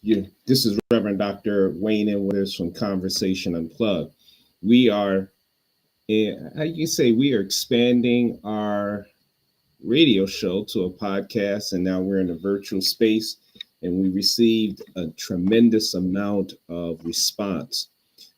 This is Reverend Dr. Wayne and Withers from Conversation Unplugged. We are, how you say, we are expanding our radio show to a podcast, and now we're in a virtual space, and we received a tremendous amount of response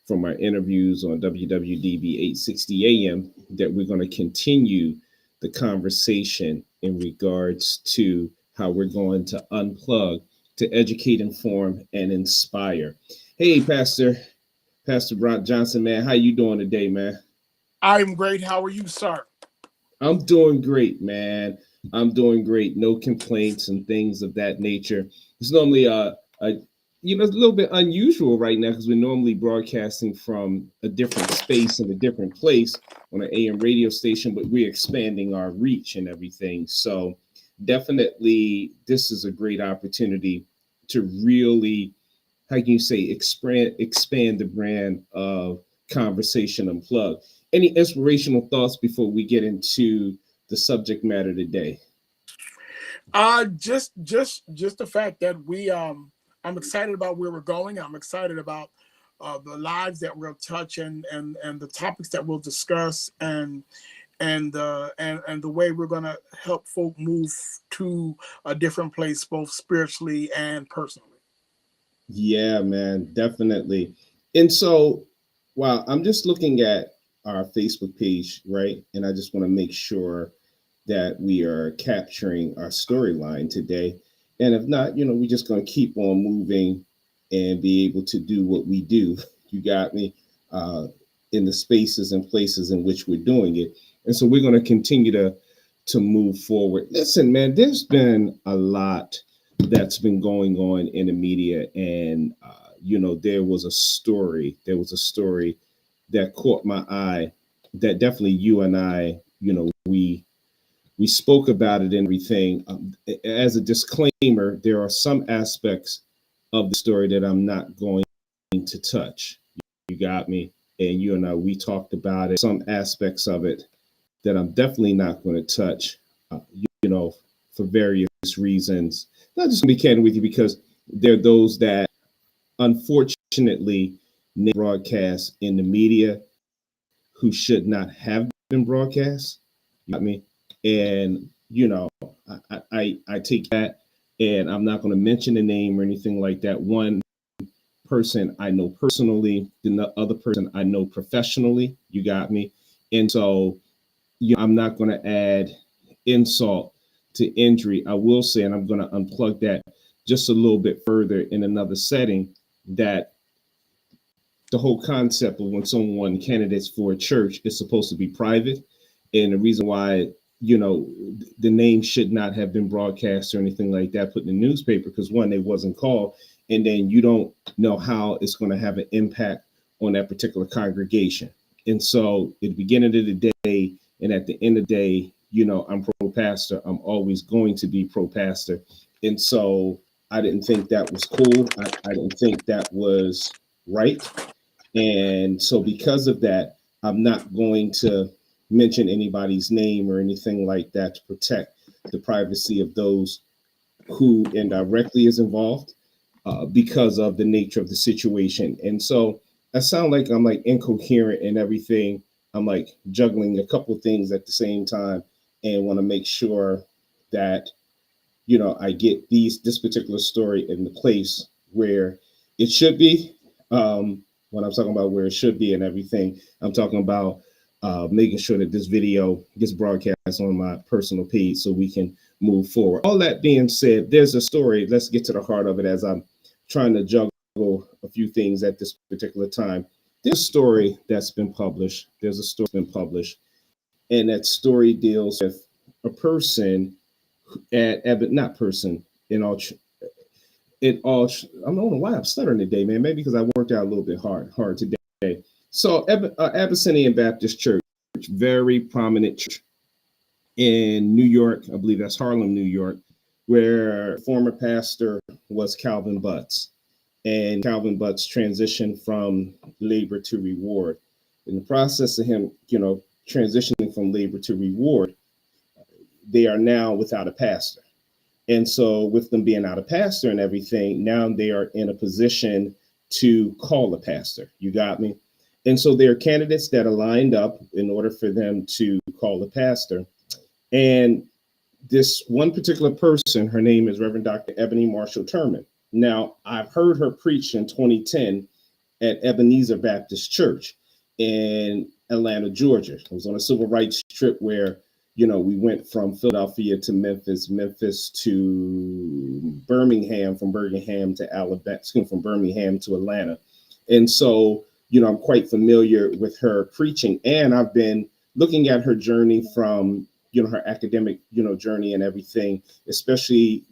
from our interviews on WWDB 860 AM that we're going to continue the conversation in regards to how we're going to unplug to educate, inform, and inspire. Hey, Pastor Brock Johnson, man, how you doing today, man? I'm great. How are you, sir? I'm doing great, man. I'm doing great. No complaints and things of that nature. It's normally it's a little bit unusual right now because we're normally broadcasting from a different space and a different place on an AM radio station, but we're expanding our reach and everything. So definitely this is a great opportunity to really, how can you say, expand the brand of Conversation Unplugged. Any inspirational thoughts before we get into the subject matter today? Just the fact that I'm excited about where we're going. I'm excited about the lives that we'll touch and the topics that we'll discuss and the way we're going to help folk move to a different place, both spiritually and personally. Yeah, man, definitely. And so, wow, I'm just looking at our Facebook page, right? And I just want to make sure that we are capturing our storyline today. And if not, we're just going to keep on moving and be able to do what we do. You got me, in the spaces and places in which we're doing it. And so we're going to continue to move forward. Listen, man, there's been a lot that's been going on in the media. And, there was a story that caught my eye that definitely you and I, we spoke about it and everything. As a disclaimer, there are some aspects of the story that I'm not going to touch. You got me? And you and I, we talked about it, some aspects of it that I'm definitely not going to touch, for various reasons. Not just going to be candid with you because there are those that unfortunately broadcast in the media who should not have been broadcast. You got me? And, I take that, and I'm not going to mention the name or anything like that. One person I know personally, the other person I know professionally. You got me? And so, I'm not going to add insult to injury. I will say, and I'm going to unplug that just a little bit further in another setting, that the whole concept of when someone candidates for a church is supposed to be private. And the reason why, the name should not have been broadcast or anything like that, put in the newspaper, because one, it wasn't called. And then you don't know how it's going to have an impact on that particular congregation. And so at the beginning of the day and at the end of the day, I'm pro pastor. I'm always going to be pro pastor. And so I didn't think that was cool. I didn't think that was right. And so because of that, I'm not going to mention anybody's name or anything like that to protect the privacy of those who indirectly is involved because of the nature of the situation. And so I sound like I'm like incoherent and everything. I'm like juggling a couple of things at the same time and want to make sure that, I get this particular story in the place where it should be. When I'm talking about where it should be and everything, I'm talking about making sure that this video gets broadcast on my personal page so we can move forward. All that being said, there's a story. Let's get to the heart of it as I'm trying to juggle a few things at this particular time. There's a story that's been published. And that story deals with a person not person in all. I don't know why I'm stuttering today, man. Maybe because I worked out a little bit hard today. So Abyssinian Baptist Church, very prominent church in New York. I believe that's Harlem, New York, where former pastor was Calvin Butts. And Calvin Butts transitioned from labor to reward. In the process of him, transitioning from labor to reward, they are now without a pastor. And so with them being out of pastor and everything, now they are in a position to call a pastor. You got me? And so there are candidates that are lined up in order for them to call a pastor. And this one particular person, her name is Reverend Dr. Ebony Marshall Turman. Now, I've heard her preach in 2010 at Ebenezer Baptist Church in Atlanta, Georgia. It was on a civil rights trip where, we went from Philadelphia to Memphis to Birmingham, from Birmingham to Alabama, from Birmingham to Atlanta. And so, I'm quite familiar with her preaching, and I've been looking at her journey from, her academic, journey and everything, especially,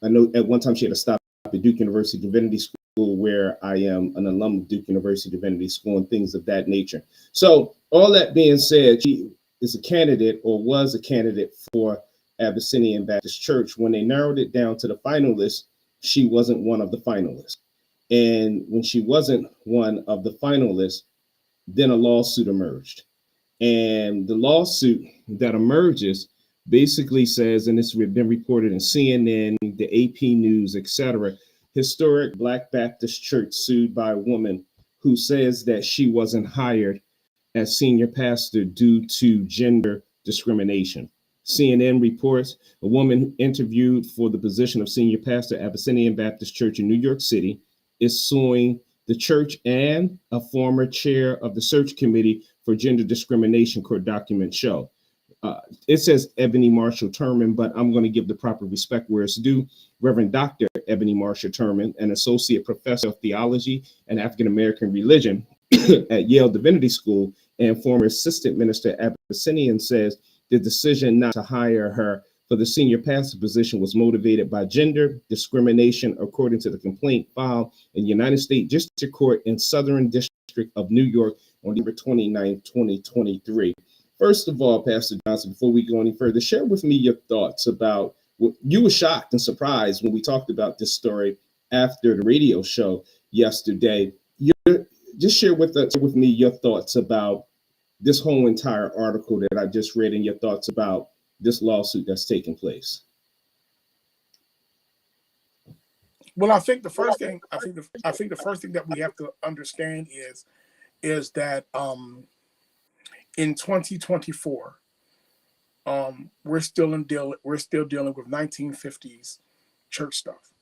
I know at one time she had to stop at Duke University Divinity School, where I am an alum of Duke University Divinity School, and things of that nature. So all that being said, she is a candidate, or was a candidate, for Abyssinian Baptist Church. When they narrowed it down to the finalists, she wasn't one of the finalists. And when she wasn't one of the finalists, then a lawsuit emerged. And the lawsuit that emerges basically says, and it's been reported in CNN, the AP News, etc., historic Black Baptist church sued by a woman who says that she wasn't hired as senior pastor due to gender discrimination. CNN reports a woman interviewed for the position of senior pastor at Abyssinian Baptist Church in New York City is suing the church and a former chair of the search committee for gender discrimination, court documents show. It says Ebony Marshall Turman, but I'm going to give the proper respect where it's due. Reverend Dr. Ebony Marshall Turman, an associate professor of theology and African American religion at Yale Divinity School and former assistant minister at Abyssinian, says the decision not to hire her for the senior pastor position was motivated by gender discrimination, according to the complaint filed in the United States District Court in Southern District of New York on November 29, 2023. First of all, Pastor Johnson, before we go any further, share with me your thoughts about what you were shocked and surprised when we talked about this story after the radio show yesterday. Just share with me your thoughts about this whole entire article that I just read, and your thoughts about this lawsuit that's taking place. Well, I think the first thing that we have to understand is that in 2024, we're still dealing with 1950s church stuff.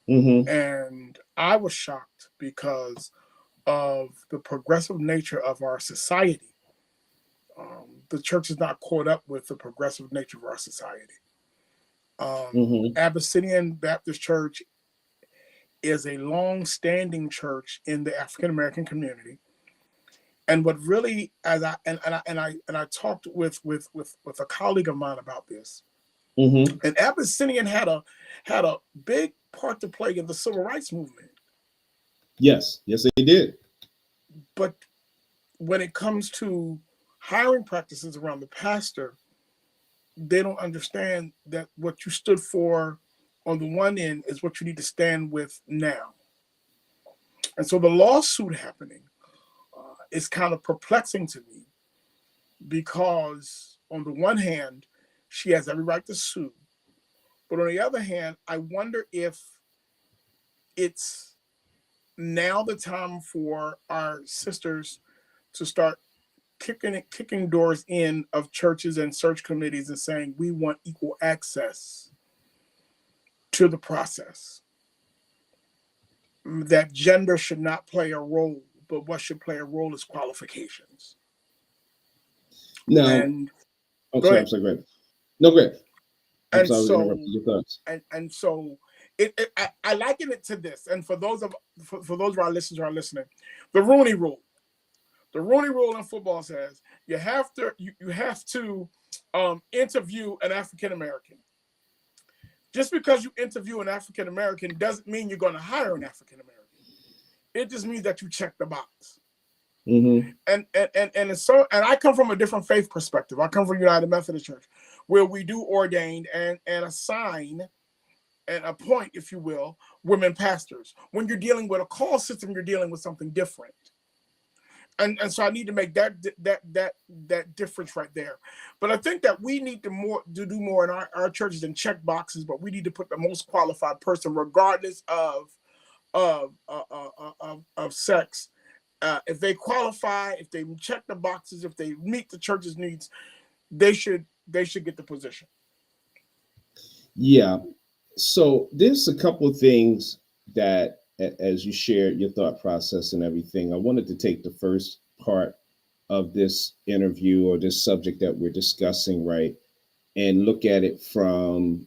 Mm-hmm. And I was shocked because of the progressive nature of our society. The church is not caught up with the progressive nature of our society. Abyssinian Baptist Church is a long-standing church in the African American community. And what really, as I talked with a colleague of mine about this, and Abyssinian had a big part to play in the civil rights movement. Yes, they did. But when it comes to hiring practices around the pastor, they don't understand that what you stood for on the one end is what you need to stand with now. And so the lawsuit happening is kind of perplexing to me, because on the one hand, she has every right to sue. But on the other hand, I wonder if it's now the time for our sisters to start kicking doors in of churches and search committees and saying, we want equal access to the process. That gender should not play a role, but what should play a role is qualifications. No. And I'm sorry, go ahead. No, go ahead. And so, and so I liken it to this. And for those of our listeners who are listening, the Rooney Rule. The Rooney Rule in football says you have to interview an African American. Just because you interview an African American doesn't mean you're going to hire an African American. It just means that you check the box. And I come from a different faith perspective. I come from United Methodist Church, where we do ordain and assign and appoint, if you will, women pastors. When you're dealing with a call system, you're dealing with something different. and so I need to make that difference right there. But I think that we need to do more in our churches than check boxes, but we need to put the most qualified person, regardless of sex. If they qualify, if they check the boxes, if they meet the church's needs, they should get the position. Yeah. So there's a couple of things that, as you shared your thought process and everything, I wanted to take the first part of this interview or this subject that we're discussing, right, and look at it from,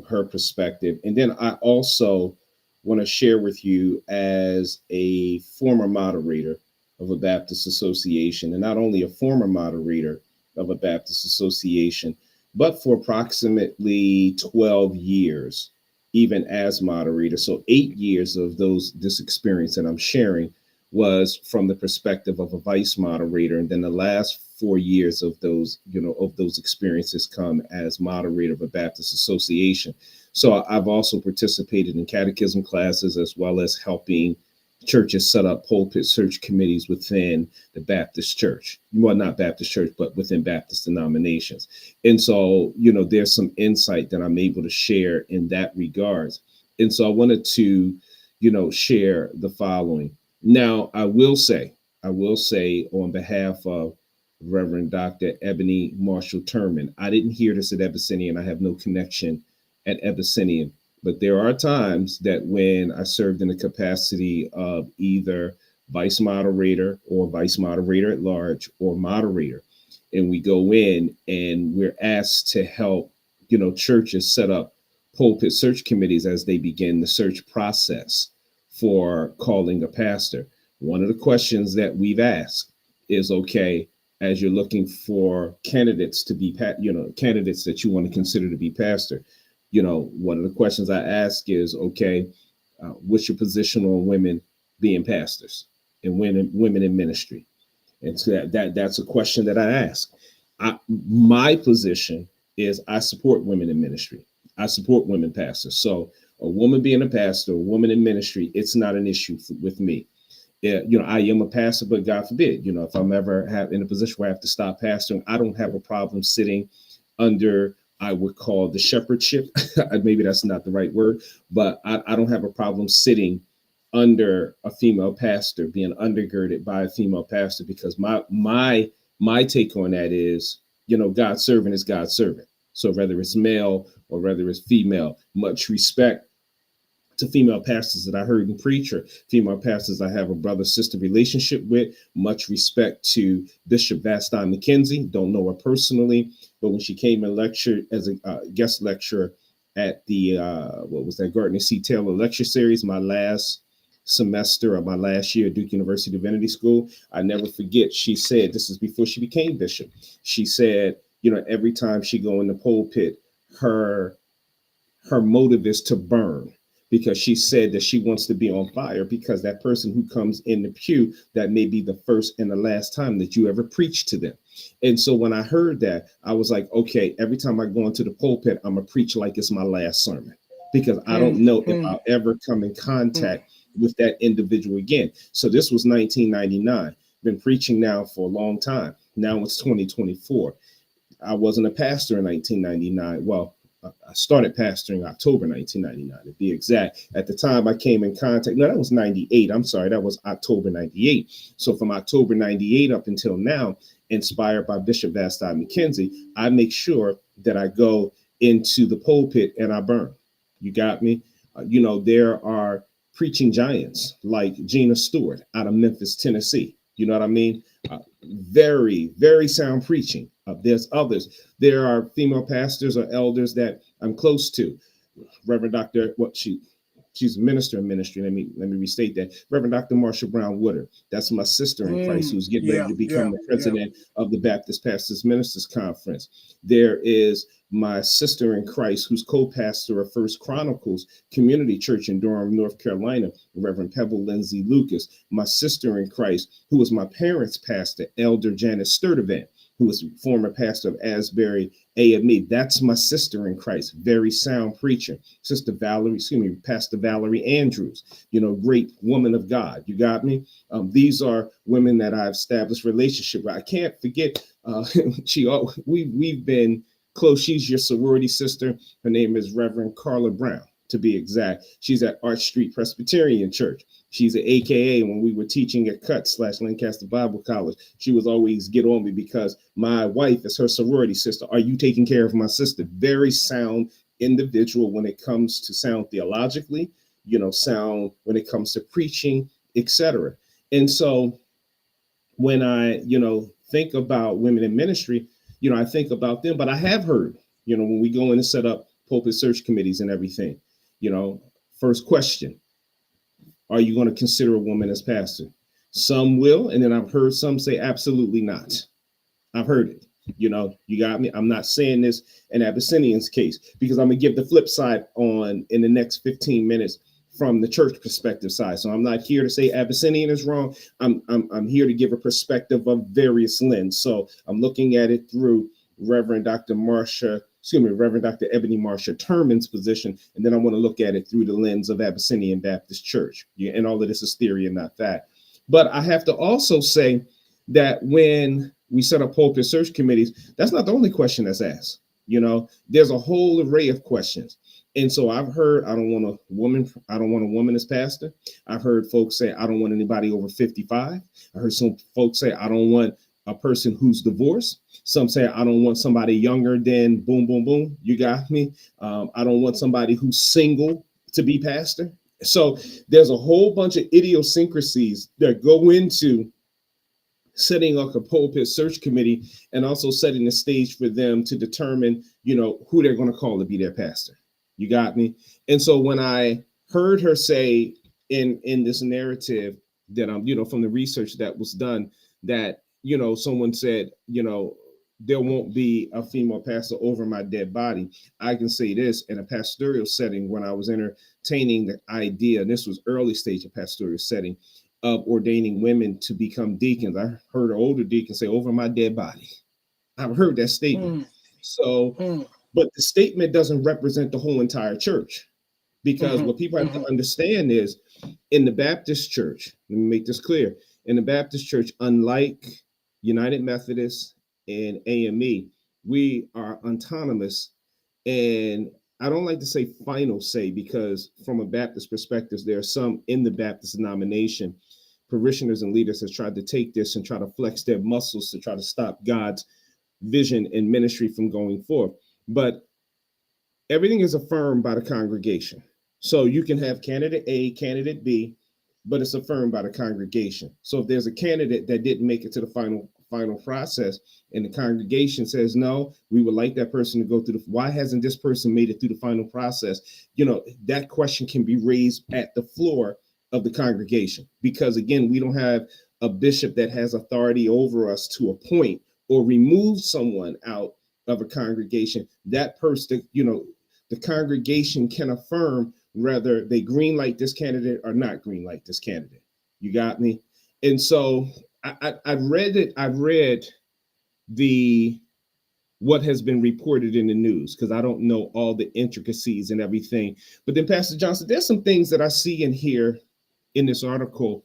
her perspective. And then I also want to share with you, as a former moderator of a Baptist association, and not only a former moderator of a Baptist association, but for approximately 12 years, even as moderator. So 8 years of this experience that I'm sharing was from the perspective of a vice moderator. And then the last 4 years of those experiences come as moderator of a Baptist association. So I've also participated in catechism classes, as well as helping churches set up pulpit search committees within the Baptist church. Well, not Baptist church, but within Baptist denominations. And so, there's some insight that I'm able to share in that regards. And so I wanted to, share the following. Now, I will say on behalf of Reverend Dr. Ebony Marshall Turman, I didn't hear this at Abyssinian. I have no connection at Abyssinian. But there are times that when I served in the capacity of either vice moderator or vice moderator at large or moderator, and we go in and we're asked to help, churches set up pulpit search committees as they begin the search process for calling a pastor. One of the questions that we've asked is, okay, as you're looking for candidates to be, candidates that you want to consider to be pastor, one of the questions I ask is, okay, what's your position on women being pastors and women in ministry? And so that's a question that I ask. My position is I support women in ministry. I support women pastors. So a woman being a pastor, a woman in ministry, it's not an issue with me. Yeah, I am a pastor, but God forbid, if I'm ever in a position where I have to stop pastoring, I don't have a problem sitting under, I would call, the shepherdship. Maybe that's not the right word, but I don't have a problem sitting under a female pastor, being undergirded by a female pastor, because my take on that is, God's servant is God's servant. So whether it's male or whether it's female, much respect to female pastors that I heard in preacher, female pastors I have a brother-sister relationship with. Much respect to Bishop Vasti McKenzie. Don't know her personally, but when she came and lectured as a guest lecturer at the, Gardner C. Taylor lecture series, my last semester of my last year at Duke University Divinity School, I never forget, she said, this is before she became bishop, she said, every time she go in the pulpit, her motive is to burn, because she said that she wants to be on fire, because that person who comes in the pew, that may be the first and the last time that you ever preach to them. And so when I heard that, I was like, okay, every time I go into the pulpit, I'm gonna preach like it's my last sermon, because I don't know if I'll ever come in contact with that individual again. So this was 1999. Been preaching now for a long time. Now it's 2024. I wasn't a pastor in 1999. Well, I started pastoring October 1999 to be exact. At the time I came in contact, no, that was 98. I'm sorry, that was October 98. So from October 98 up until now, inspired by Bishop Vasti McKenzie, I make sure that I go into the pulpit and I burn. You got me? There are preaching giants like Gina Stewart out of Memphis, Tennessee. You know what I mean? Very, very sound preaching. There's others. There are female pastors or elders that I'm close to. Reverend Dr. She's a minister in ministry. Let me restate that. Reverend Dr. Marsha Brown Woodard. That's my sister in Christ, who's getting ready to become the president of the Baptist Pastors Ministers Conference. There is my sister in Christ, who's co-pastor of First Chronicles Community Church in Durham, North Carolina, Reverend Pebble Lindsay Lucas. My sister in Christ, who was my parents' pastor, Elder Janice Sturdivant, who was former pastor of Asbury AME. That's my sister in Christ, very sound preacher. Sister Valerie, excuse me, Pastor Valerie Andrews, great woman of God. You got me? These are women that I've established relationship with. I can't forget, we've been close. She's your sorority sister. Her name is Reverend Carla Brown, to be exact. She's at Arch Street Presbyterian Church. She's an AKA when we were teaching at Cut/Lancaster Bible College. She was always get on me because my wife is her sorority sister. Are you taking care of my sister? Very sound individual when it comes to sound theologically, sound when it comes to preaching, etc. And so when I, think about women in ministry, I think about them, but I have heard, when we go in and set up pulpit search committees and everything, first question, are you going to consider a woman as pastor? Some will, and then I've heard some say absolutely not. I've heard it. You got me. I'm not saying this in Abyssinian's case because I'm gonna give the flip side on in the next 15 minutes from the church perspective side. So I'm not here to say Abyssinian is wrong. I'm here to give a perspective of various lens. So I'm looking at it through Reverend Dr. Ebony Marsha Terman's position, and then I want to look at it through the lens of Abyssinian Baptist Church. Yeah, and all of this is theory and not fact. But I have to also say that when we set up pulpit search committees, that's not the only question that's asked. There's a whole array of questions. And so I've heard, I don't want a woman as pastor. I've heard folks say, I don't want anybody over 55. I heard some folks say, I don't want a person who's divorced. Some say, I don't want somebody younger than boom, boom, boom. You got me. I don't want somebody who's single to be pastor. So there's a whole bunch of idiosyncrasies that go into setting up a pulpit search committee and also setting the stage for them to determine, who they're going to call to be their pastor. You got me? And so when I heard her say in this narrative that from the research that was done, that, someone said, there won't be a female pastor over my dead body. I can say this in a pastoral setting when I was entertaining the idea, and this was early stage of pastoral setting, of ordaining women to become deacons. I heard an older deacon say, over my dead body. I've heard that statement. But the statement doesn't represent the whole entire church, because what people have to understand is in the Baptist church, let me make this clear, in the Baptist church, unlike United Methodist and AME, we are autonomous. And I don't like to say final say, because from a Baptist perspective, there are some in the Baptist denomination, parishioners and leaders has tried to take this and try to flex their muscles to try to stop God's vision and ministry from going forth. But everything is affirmed by the congregation. So you can have candidate A, candidate B, but it's affirmed by the congregation. So if there's a candidate that didn't make it to the final process and the congregation says, no, we would like that person to go through why hasn't this person made it through the final process? That question can be raised at the floor of the congregation, because again, we don't have a bishop that has authority over us to appoint or remove someone out of a congregation. That person, the congregation can affirm whether they green light this candidate or not green light this candidate. You got me? And so I've read what has been reported in the news, because I don't know all the intricacies and everything. But then, Pastor Johnson, there's some things that I see and hear in this article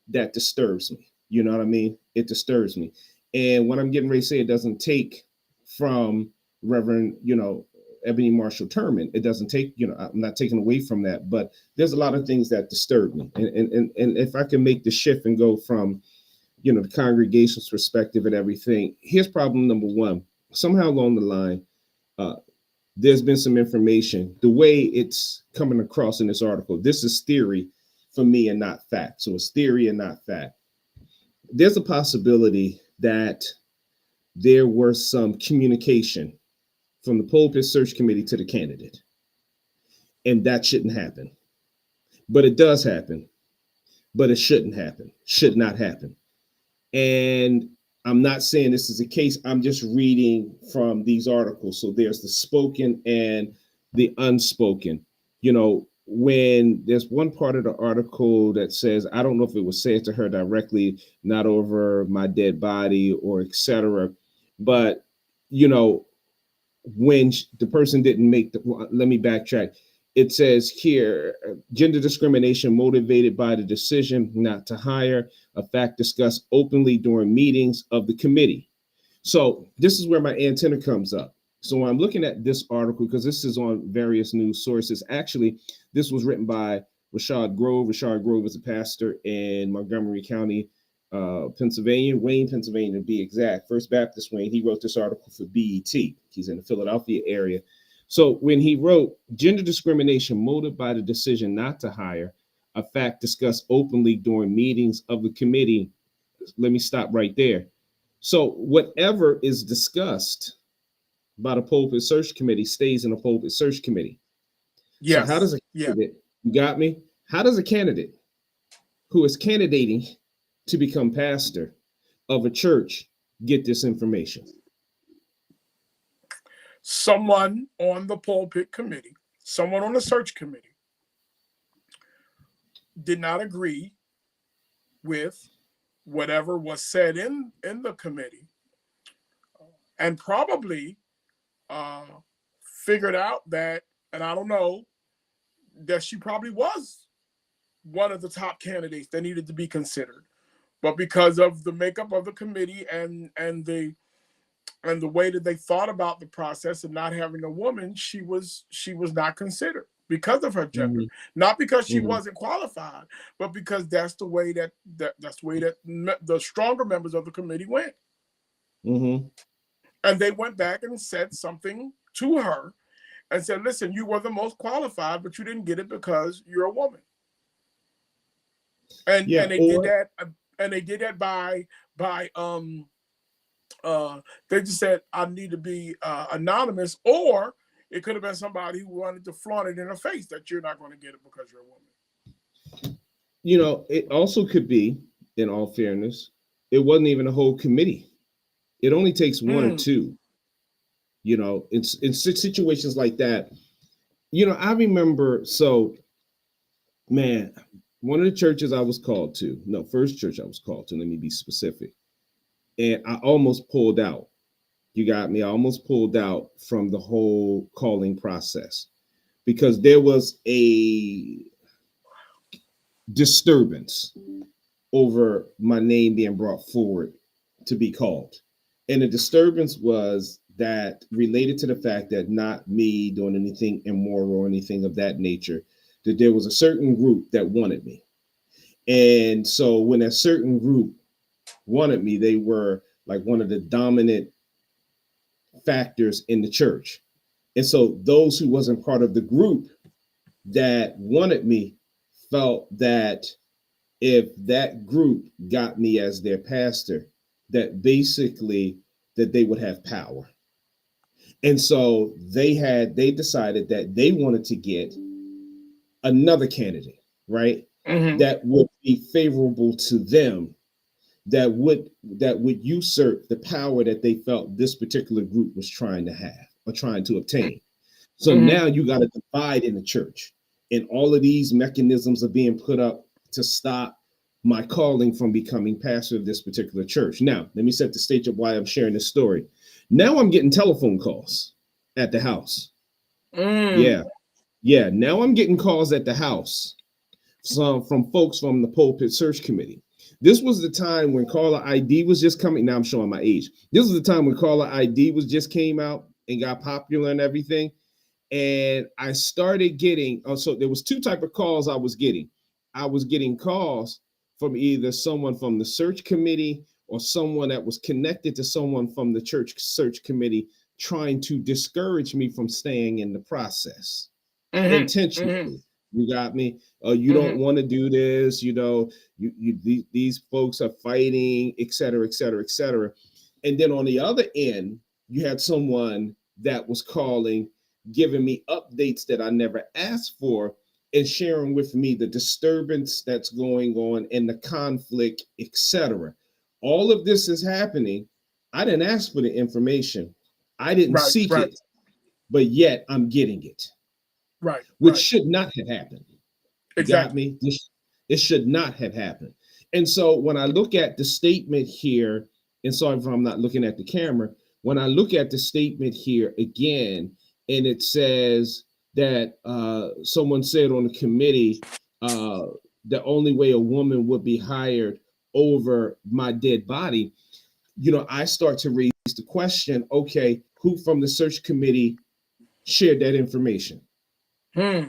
that disturbs me. You know what I mean? It disturbs me. And what I'm getting ready to say, it doesn't take from Reverend, Ebony Marshall Terman. It doesn't take, I'm not taking away from that, but there's a lot of things that disturb me. And if I can make the shift and go from, the congregation's perspective and everything, here's problem number one. Somehow along the line, there's been some information, the way it's coming across in this article. This is theory for me and not fact. So it's theory and not fact. There's a possibility that there was some communication from the pulpit search committee to the candidate, and that shouldn't happen. But it does happen, but it shouldn't happen, should not happen. And I'm not saying this is a case, I'm just reading from these articles. So there's the spoken and the unspoken. When there's one part of the article that says, I don't know if it was said to her directly, not over my dead body or etc. But, when the person didn't make the, well, let me backtrack. It says here, gender discrimination motivated by the decision not to hire, a fact discussed openly during meetings of the committee. So this is where my antenna comes up. So when I'm looking at this article, because this is on various news sources, actually, this was written by Rashad Grove. Rashad Grove is a pastor in Montgomery County, Pennsylvania, Wayne, Pennsylvania to be exact. First Baptist Wayne. He wrote this article for BET. He's in the Philadelphia area. So when he wrote gender discrimination motivated by the decision not to hire, a fact discussed openly during meetings of the committee, let me stop right there. So whatever is discussed by the pulpit search committee stays in the pulpit search committee. So how Yes. does a Yeah. candidate, you got me? How does a candidate who is candidating to become pastor of a church get this information? Someone on the pulpit committee, someone on the search committee did not agree with whatever was said in the committee, and probably uh, figured out that, and I don't know, that she probably was one of the top candidates that needed to be considered. But because of the makeup of the committee and the way that they thought about the process and not having a woman, she was not considered because of her gender, Mm-hmm. not because she Mm-hmm. wasn't qualified, but because that's the way that's the way that the stronger members of the committee went. Mm-hmm. And they went back and said something to her and said, listen, you were the most qualified, but you didn't get it because you're a woman. And Yeah. they did Or that, and they did that by they just said, I need to be anonymous, or it could have been somebody who wanted to flaunt it in her face that you're not going to get it because you're a woman. it also could be, in all fairness, it wasn't even a whole committee. It only takes one or Mm, two. It's in situations like that. I remember. So, man, one of the churches I was called to, no, first church I was called to. Let me be specific. And I almost pulled out. You got me. I almost pulled out from the whole calling process because there was a disturbance over my name being brought forward to be called. And the disturbance was that related to the fact that not me doing anything immoral or anything of that nature, that there was a certain group that wanted me. And so when a certain group wanted me, they were like one of the dominant factors in the church. And so those who wasn't part of the group that wanted me felt that if that group got me as their pastor, that basically that they would have power. And so they decided that they wanted to get another candidate, right? mm-hmm, That would be favorable to them, that would usurp the power that they felt this particular group was trying to have or trying to obtain. So mm-hmm. now you got a divide in the church, and all of these mechanisms are being put up to stop my calling from becoming pastor of this particular church. Now, let me set the stage of why I'm sharing this story. Now I'm getting telephone calls at the house. Mm, Yeah, yeah. Now I'm getting calls at the house from folks from the pulpit search committee. This was the time when caller ID was just coming. Now I'm showing my age. This was the time when caller ID was just came out and got popular and everything. And I started getting, so there was two type of calls I was getting. I was getting calls from either someone from the search committee or someone that was connected to someone from the church search committee trying to discourage me from staying in the process mm-hmm, mm-hmm, intentionally. You got me? You don't mm-hmm. want to do this, these folks are fighting, et cetera, et cetera, et cetera. And then on the other end, you had someone that was calling, giving me updates that I never asked for, and sharing with me the disturbance that's going on and the conflict, et cetera. All of this is happening. I didn't ask for the information. I didn't Right, seek right, it, but yet I'm getting it, right, which right. should not have happened. You got Exactly. me? This should not have happened. And so when I look at the statement here, and sorry if I'm not looking at the camera, when I look at the statement here again, and it says that someone said on the committee, the only way a woman would be hired over my dead body, I start to raise the question, okay, who from the search committee shared that information?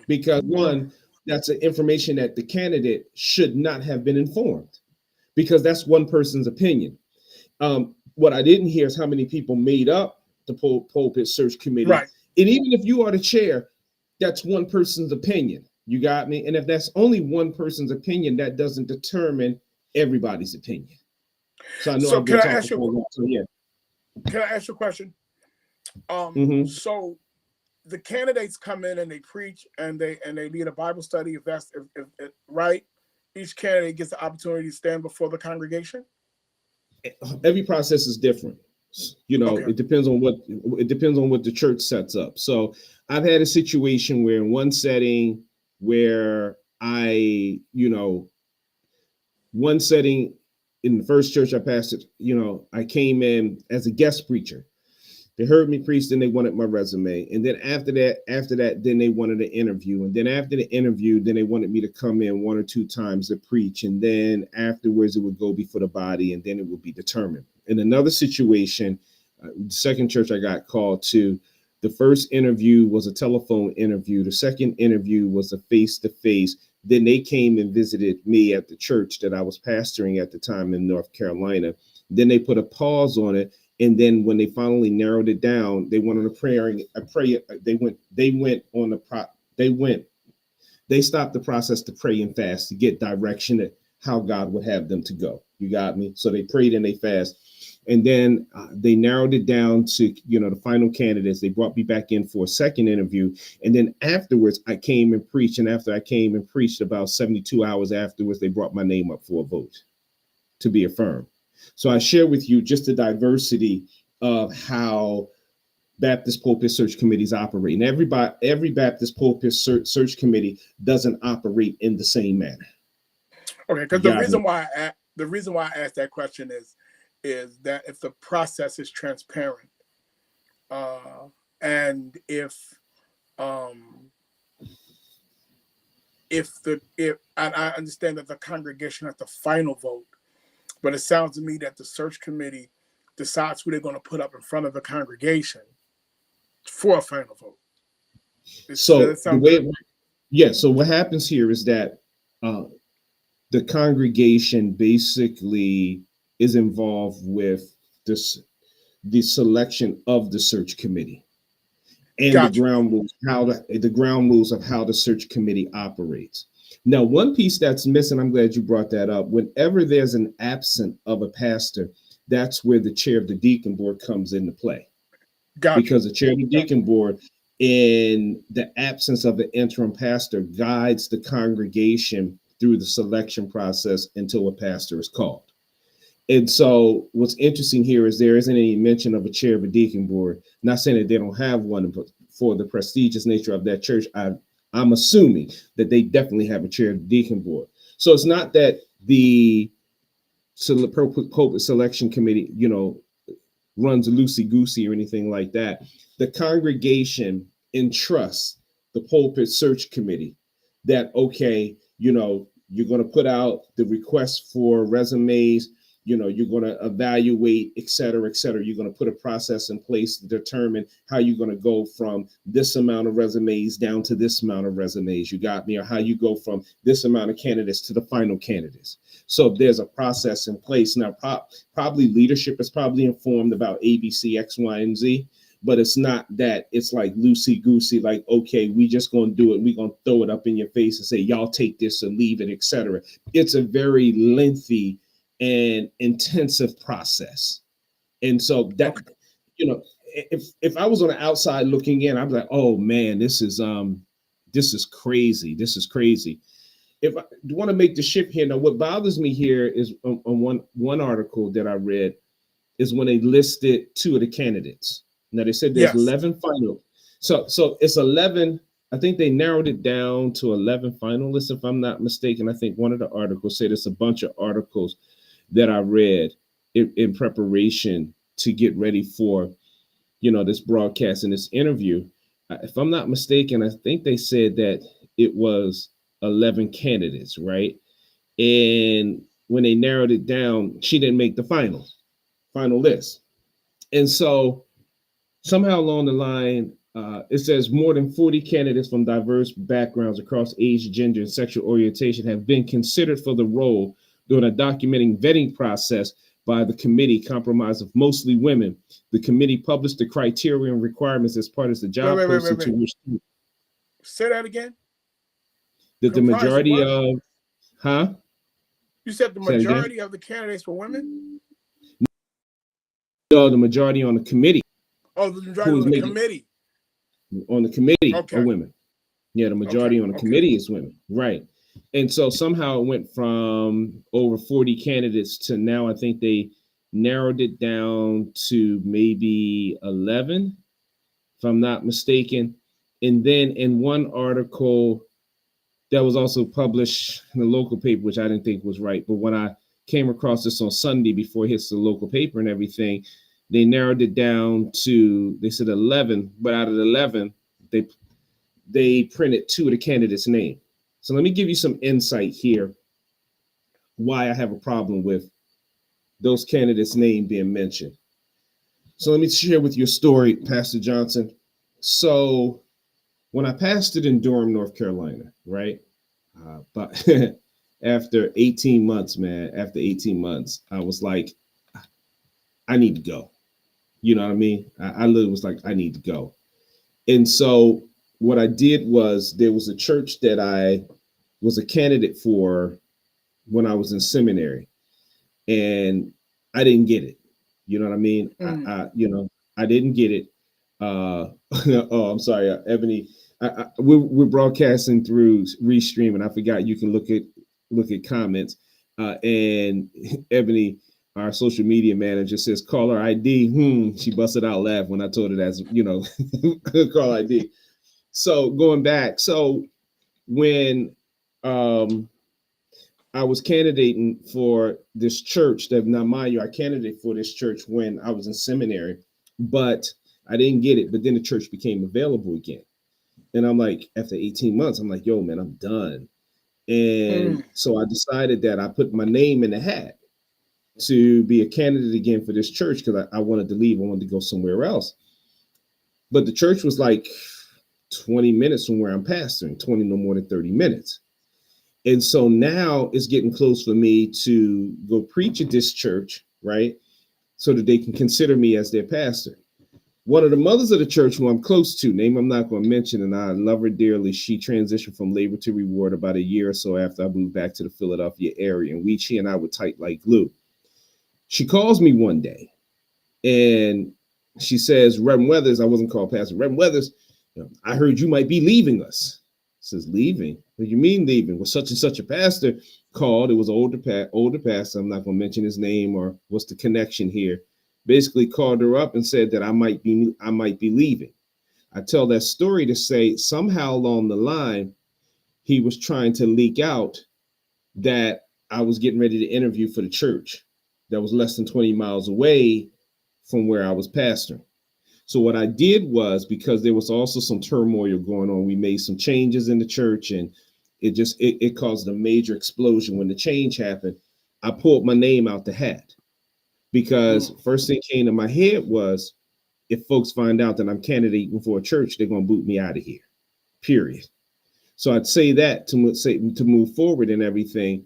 Because one, that's an information that the candidate should not have been informed, because that's one person's opinion. What I didn't hear is how many people made up the pulpit search committee. Right. And even if you are the chair, that's one person's opinion. You got me? And if that's only one person's opinion, that doesn't determine everybody's opinion. So I know So I've been can I talking ask for a you? while. So yeah. Can I ask you a question? Mm-hmm. So the candidates come in and they preach and they lead a Bible study. If that's if right, each candidate gets the opportunity to stand before the congregation. Every process is different. Okay. It depends on what the church sets up. So I've had a situation where in one setting where one setting in the first church I pastored, I came in as a guest preacher. They heard me preach, then they wanted my resume. And then after that, then they wanted an interview. And then after the interview, then they wanted me to come in one or two times to preach. And then afterwards, it would go before the body, and then it would be determined. In another situation, the second church I got called to, the first interview was a telephone interview. The second interview was a face-to-face. Then they came and visited me at the church that I was pastoring at the time in North Carolina. Then they put a pause on it. And then when they finally narrowed it down, they went on a prayer. They stopped the process to pray and fast to get direction at how God would have them to go. You got me? So they prayed and they fast. And then they narrowed it down to, the final candidates. They brought me back in for a second interview. And then afterwards, I came and preached. And after I came and preached, about 72 hours afterwards, they brought my name up for a vote to be affirmed. So I share with you just the diversity of how Baptist pulpit search committees operate. And every Baptist pulpit search committee doesn't operate in the same manner. Okay, because the reason why I asked that question is that if the process is transparent, and if I understand that the congregation has the final vote, but it sounds to me that the search committee decides who they're going to put up in front of the congregation for a final vote. So what happens here is that the congregation basically is involved with the selection of the search committee and Gotcha. the ground rules of how the search committee operates. Now, one piece that's missing, I'm glad you brought that up. Whenever there's an absence of a pastor, that's where the chair of the deacon board comes into play. Gotcha. Because the chair of the deacon board, in the absence of an interim pastor, guides the congregation through the selection process until a pastor is called. And so what's interesting here is there isn't any mention of a chair of a deacon board. Not saying that they don't have one, but for the prestigious nature of that church, I'm assuming that they definitely have a chair of the deacon board. So it's not that the pulpit selection committee, runs loosey-goosey or anything like that. The congregation entrusts the pulpit search committee that, okay, you're going to put out the request for resumes, you're going to evaluate, et cetera, et cetera. You're going to put a process in place to determine how you're going to go from this amount of resumes down to this amount of resumes. You got me? Or how you go from this amount of candidates to the final candidates. So there's a process in place. Now, probably leadership is probably informed about A, B, C, X, Y, and Z, but it's not that it's like loosey-goosey, like, okay, we just going to do it. We're going to throw it up in your face and say, y'all take this or leave it, et cetera. It's a very lengthy and intensive process. And so that, if I was on the outside looking in, I'd be like, oh man, this is crazy. This is crazy. If I want to make the shift here, now what bothers me here is on one article that I read is when they listed two of the candidates. Now they said there's 11 final. So it's 11. I think they narrowed it down to 11 finalists, if I'm not mistaken. I think one of the articles said it's a bunch of articles that I read in preparation to get ready for this broadcast and this interview. If I'm not mistaken, I think they said that it was 11 candidates, right? And when they narrowed it down, she didn't make the final list. And so somehow along the line, it says more than 40 candidates from diverse backgrounds across age, gender, and sexual orientation have been considered for the role during a documenting vetting process by the committee comprised of mostly women. The committee published the criteria and requirements as part of the job posting to which. Say that again. That the majority of, You said the majority of the candidates were women? No, the majority on the committee. Oh, the majority on the committee. On the committee are women. Yeah, the majority on the committee is women. Right. And so somehow it went from over 40 candidates to now I think they narrowed it down to maybe 11, if I'm not mistaken. And then in one article that was also published in the local paper, which I didn't think was right, but when I came across this on Sunday before it hits the local paper and everything, they narrowed it down to, they said 11, but out of the 11, they printed 2 of the candidates' name. So let me give you some insight here why I have a problem with those candidates' name being mentioned. So let me share with you a story, Pastor Johnson. So when I pastored in Durham, North Carolina, right? But after 18 months, I was like, I need to go. You know what I mean? I literally was like, I need to go. And so what I did was there was a church that I was a candidate for when I was in seminary, and I didn't get it. You know what I mean? I didn't get it. Oh, I'm sorry, Ebony. We're broadcasting through Restream, and I forgot you can look at comments. And Ebony, our social media manager, says caller ID. She busted out laugh when I told her that's call ID. So going back, so when I was candidating for this church, that now mind you, I candidated for this church when I was in seminary, but I didn't get it. But then the church became available again. And I'm like, after 18 months, I'm like, yo, man, I'm done. And so I decided that I put my name in the hat to be a candidate again for this church because I wanted to leave. I wanted to go somewhere else. But the church was like 20 minutes from where I'm pastoring, 20, no more than 30 minutes. And so now it's getting close for me to go preach at this church, right? So that they can consider me as their pastor. One of the mothers of the church who I'm close to, name I'm not going to mention, and I love her dearly. She transitioned from labor to reward about a year or so after I moved back to the Philadelphia area. And she and I were tight like glue. She calls me one day and she says, Reverend Weathers, I wasn't called Pastor, Reverend Weathers, I heard you might be leaving us. Says, leaving? What do you mean leaving? Well, such and such a pastor called. It was an older pastor. I'm not going to mention his name or what's the connection here. Basically called her up and said that I might be leaving. I tell that story to say somehow along the line, he was trying to leak out that I was getting ready to interview for the church that was less than 20 miles away from where I was pastoring. So what I did was, because there was also some turmoil going on, we made some changes in the church, and it caused a major explosion when the change happened. I pulled my name out the hat because first thing came to my head was, if folks find out that I'm candidating for a church, they're going to boot me out of here, period. So I'd say that to move forward and everything.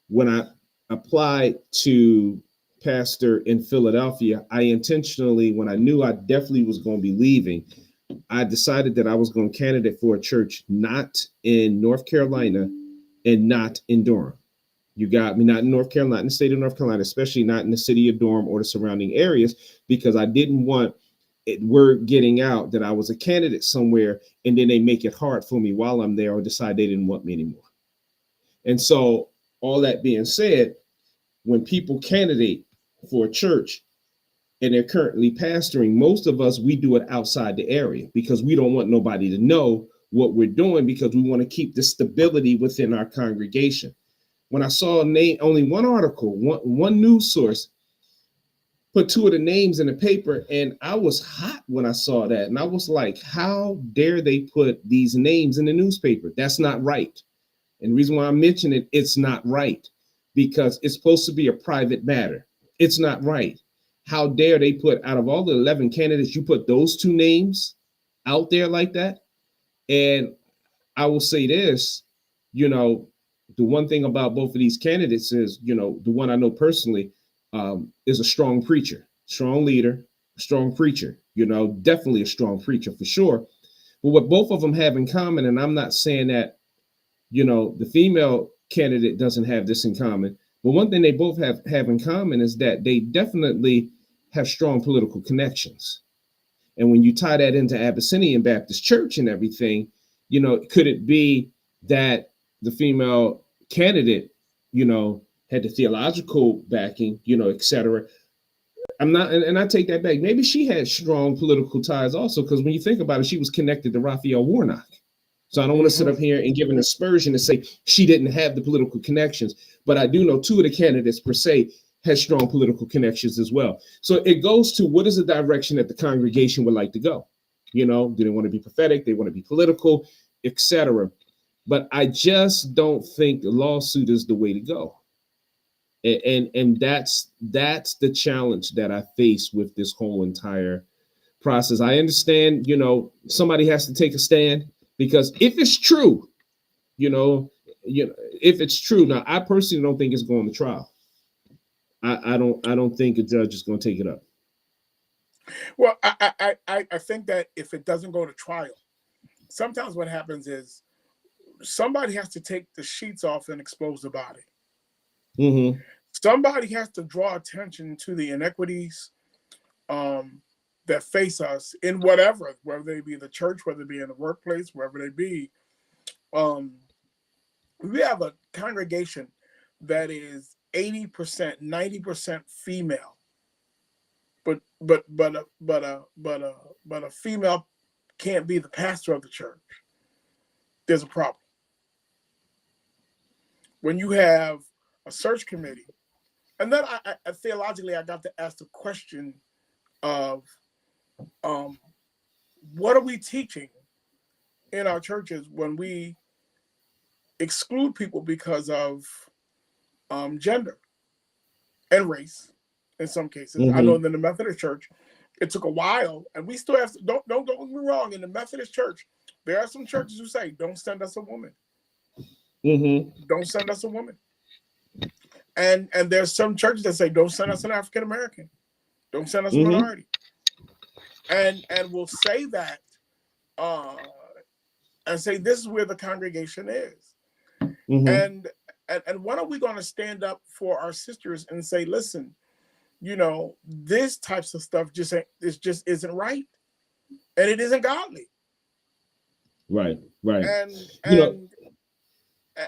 When I applied to pastor in Philadelphia, I intentionally, when I knew I definitely was going to be leaving, I decided that I was going to candidate for a church not in North Carolina and not in Durham. You got me, not in North Carolina, in the state of North Carolina, especially not in the city of Durham or the surrounding areas, because I didn't want word getting out that I was a candidate somewhere and then they make it hard for me while I'm there or decide they didn't want me anymore. And so all that being said, when people candidate for a church and they're currently pastoring, most of us, we do it outside the area because we don't want nobody to know what we're doing because we want to keep the stability within our congregation. When I saw only one article, one news source put two of the names in the paper, and I was hot when I saw that. And I was like, how dare they put these names in the newspaper? That's not right. And the reason why I mention it, it's not right, because it's supposed to be a private matter. It's not right. How dare they put, out of all the 11 candidates, you put those two names out there like that? And I will say this, you know, the one thing about both of these candidates is, you know, the one I know personally is a strong preacher, strong leader, strong preacher, you know, definitely a strong preacher for sure. But what both of them have in common, and I'm not saying that, you know, the female candidate doesn't have this in common, but one thing they both have in common is that they definitely have strong political connections. And when you tie that into Abyssinian Baptist Church and everything, you know, could it be that the female candidate, you know, had the theological backing, you know, et cetera? I'm not, and I take that back. Maybe she had strong political ties also, because when you think about it, she was connected to Raphael Warnock. So I don't want to sit Mm-hmm. up here and give an aspersion and say she didn't have the political connections, but I do know two of the candidates per se had strong political connections as well. So it goes to, what is the direction that the congregation would like to go? You know, do they want to be prophetic? They want to be political, etc. But I just don't think the lawsuit is the way to go. And that's the challenge that I face with this whole entire process. I understand, you know, somebody has to take a stand, because if it's true, you know, if it's true. Now, I personally don't think it's going to trial. I don't think a judge is going to take it up. Well, I think that if it doesn't go to trial, sometimes what happens is somebody has to take the sheets off and expose the body. Mm-hmm. Somebody has to draw attention to the inequities um, that face us in whatever, whether they be the church, whether they be in the workplace, wherever they be. Um, we have a congregation that is 80%, 90% female, but a female can't be the pastor of the church. There's a problem. When you have a search committee, and then I theologically I got to ask the question of um, what are we teaching in our churches when we exclude people because of gender and race in some cases. I know Mm-hmm. in the Methodist Church, it took a while, and we still have to, don't get me wrong, in the Methodist Church, there are some churches who say, don't send us a woman. Mm-hmm. Don't send us a woman. And there's some churches that say, don't send us an African American. Don't send us a Mm-hmm. minority. And we'll say that uh, and say this is where the congregation is. Mm-hmm. And when are we going to stand up for our sisters and say, listen, you know, this types of stuff just isn't right, and it isn't godly. Right. Right. And You know.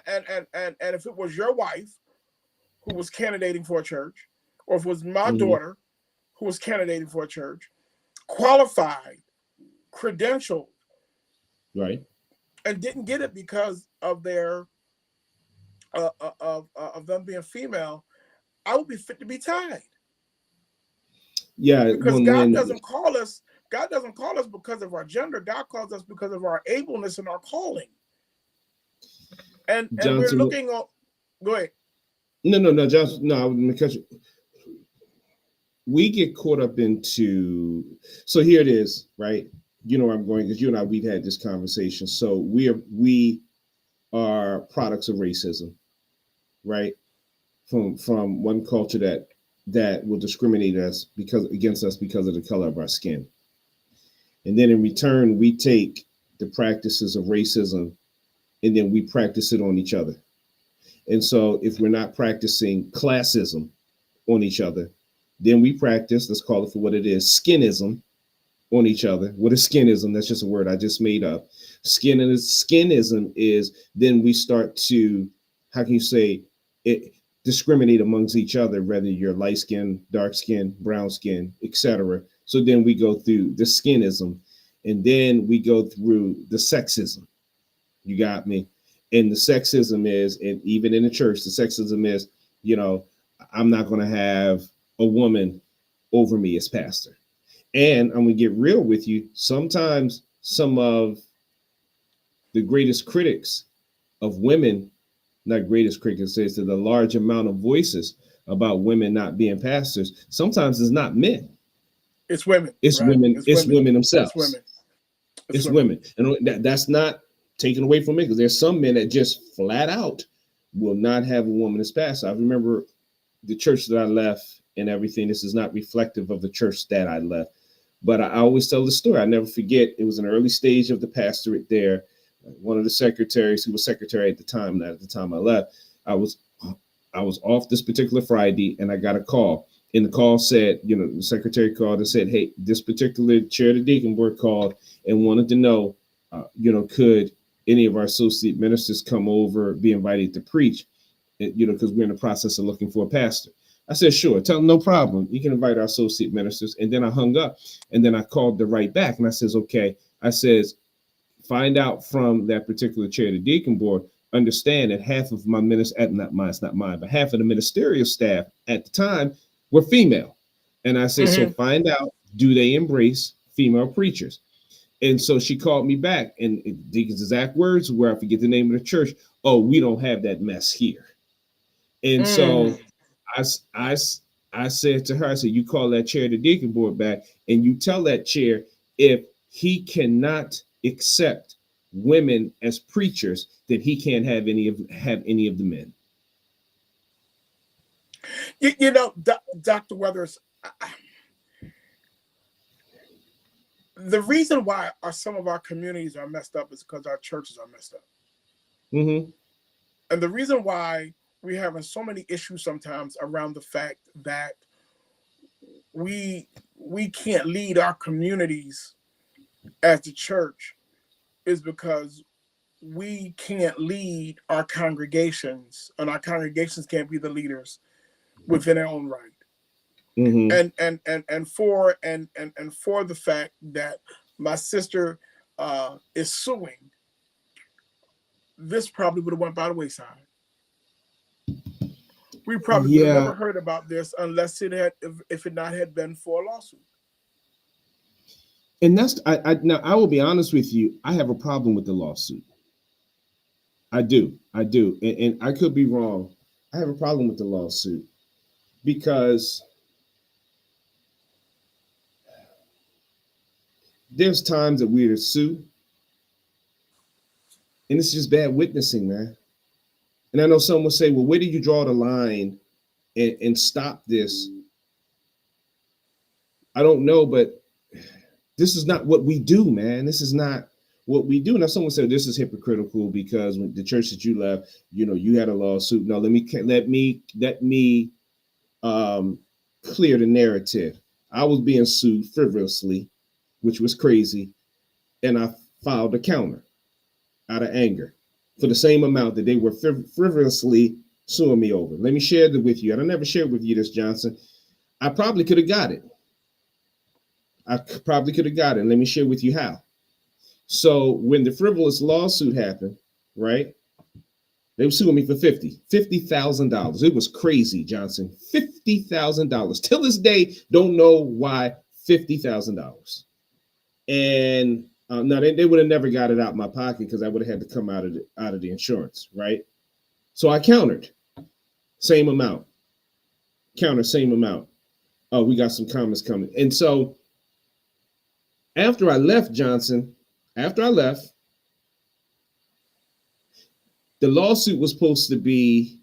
and and if it was your wife who was candidating for a church, or if it was my Mm-hmm. daughter who was candidating for a church, qualified, credentialed, Right. and didn't get it because of their of them being female, I would be fit to be tied. Yeah. Because When God doesn't call us because of our gender. God calls us because of our ableness and our calling. And we're Johnson, looking on. Go ahead. no, Johnson, no, because we get caught up into, so here it is, right? You know where I'm going, because you and I, we've had this conversation. So we are products of racism, right? From one culture that will discriminate us because against us because of the color of our skin. And then in return, we take the practices of racism and then we practice it on each other. And so if we're not practicing classism on each other, then we practice, let's call it for what it is, skinism on each other. What is skinism? That's just a word I just made up. Skinism is then we start to, how can you say it, discriminate amongst each other, whether you're light skin, dark skin, brown skin, etc. So then we go through the skinism, and then we go through the sexism. You got me? And the sexism is, and even in the church, the sexism is, you know, I'm not going to have a woman over me as pastor. And I'm gonna get real with you. Sometimes some of the greatest critics of women, not greatest critics, says that the large amount of voices about women not being pastors, sometimes it's not men. It's women, It's right? women, it's women It's themselves. women. It's women. And that's not taken away from me, because there's some men that just flat out will not have a woman as pastor. I remember the church that I left and everything. This is not reflective of the church that I left, but I always tell the story. I never forget. It was an early stage of the pastorate there. One of the secretaries, who was secretary at the time, not at the time I left, I was off this particular Friday, and I got a call. And the call said, the secretary called and said, "Hey, this particular chair of the deacon board called and wanted to know, could any of our associate ministers come over, be invited to preach, because we're in the process of looking for a pastor." I said, "Sure, tell them no problem. You can invite our associate ministers." And then I hung up, and then I called the right back, and I says, "Okay." I says, "Find out from that particular chair of the deacon board, understand that half of my minister, not mine, it's not mine, but half of the ministerial staff at the time were female." And I said, "So find out, do they embrace female preachers?" And so she called me back, and Deacon's exact words were, I forget the name of the church, "Oh, we don't have that mess here." And so I said to her, I said, "You call that chair of the deacon board back, and you tell that chair, if he cannot accept women as preachers, that he can't have any of the men." Dr. Weathers, the reason why some of our communities are messed up is because our churches are messed up. Mm-hmm. And the reason why we're having so many issues sometimes around the fact that we can't lead our communities as the church is because we can't lead our congregations, and our congregations can't be the leaders within their own right. Mm-hmm. And for the fact that my sister is suing, this probably would have went by the wayside. We probably would have never heard about this unless if it not had been for a lawsuit. And that's now I will be honest with you. I have a problem with the lawsuit. I do, and I could be wrong. I have a problem with the lawsuit because there's times that we're to sue, and it's just bad witnessing, man. And I know someone will say, "Well, where do you draw the line and stop this?" I don't know, but this is not what we do, man. This is not what we do. Now, someone said this is hypocritical because when the church that you left, you had a lawsuit. No, let me clear the narrative. I was being sued frivolously, which was crazy, and I filed a counter out of anger for the same amount that they were frivolously suing me over. Let me share that with you. And I never shared with you this, Johnson. I probably could have got it. And let me share with you how. So when the frivolous lawsuit happened, right, they were suing me for $50,000. It was crazy, Johnson. $50,000. Till this day, don't know why $50,000. And now they would have never got it out of my pocket because I would have had to come out of the insurance, right? So I countered, same amount. Counter, same amount. Oh, we got some comments coming. And so after I left, Johnson, the lawsuit was supposed to be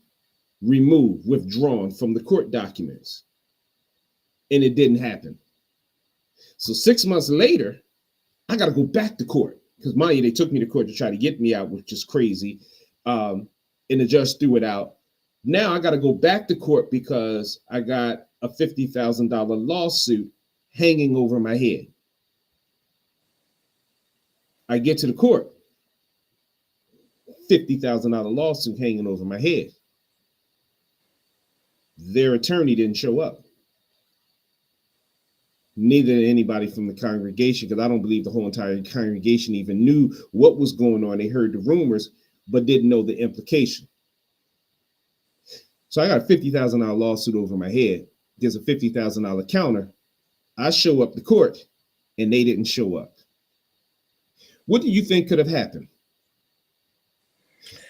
withdrawn from the court documents, and it didn't happen. So 6 months later, I got to go back to court because, mind you, they took me to court to try to get me out, which is crazy. And the judge threw it out. Now I got to go back to court because I got a $50,000 lawsuit hanging over my head. I get to the court, $50,000 lawsuit hanging over my head. Their attorney didn't show up. Neither did anybody from the congregation, because I don't believe the whole entire congregation even knew what was going on. They heard the rumors, but didn't know the implication. So I got a $50,000 lawsuit over my head. There's a $50,000 counter, I show up to court and they didn't show up. What do you think could have happened?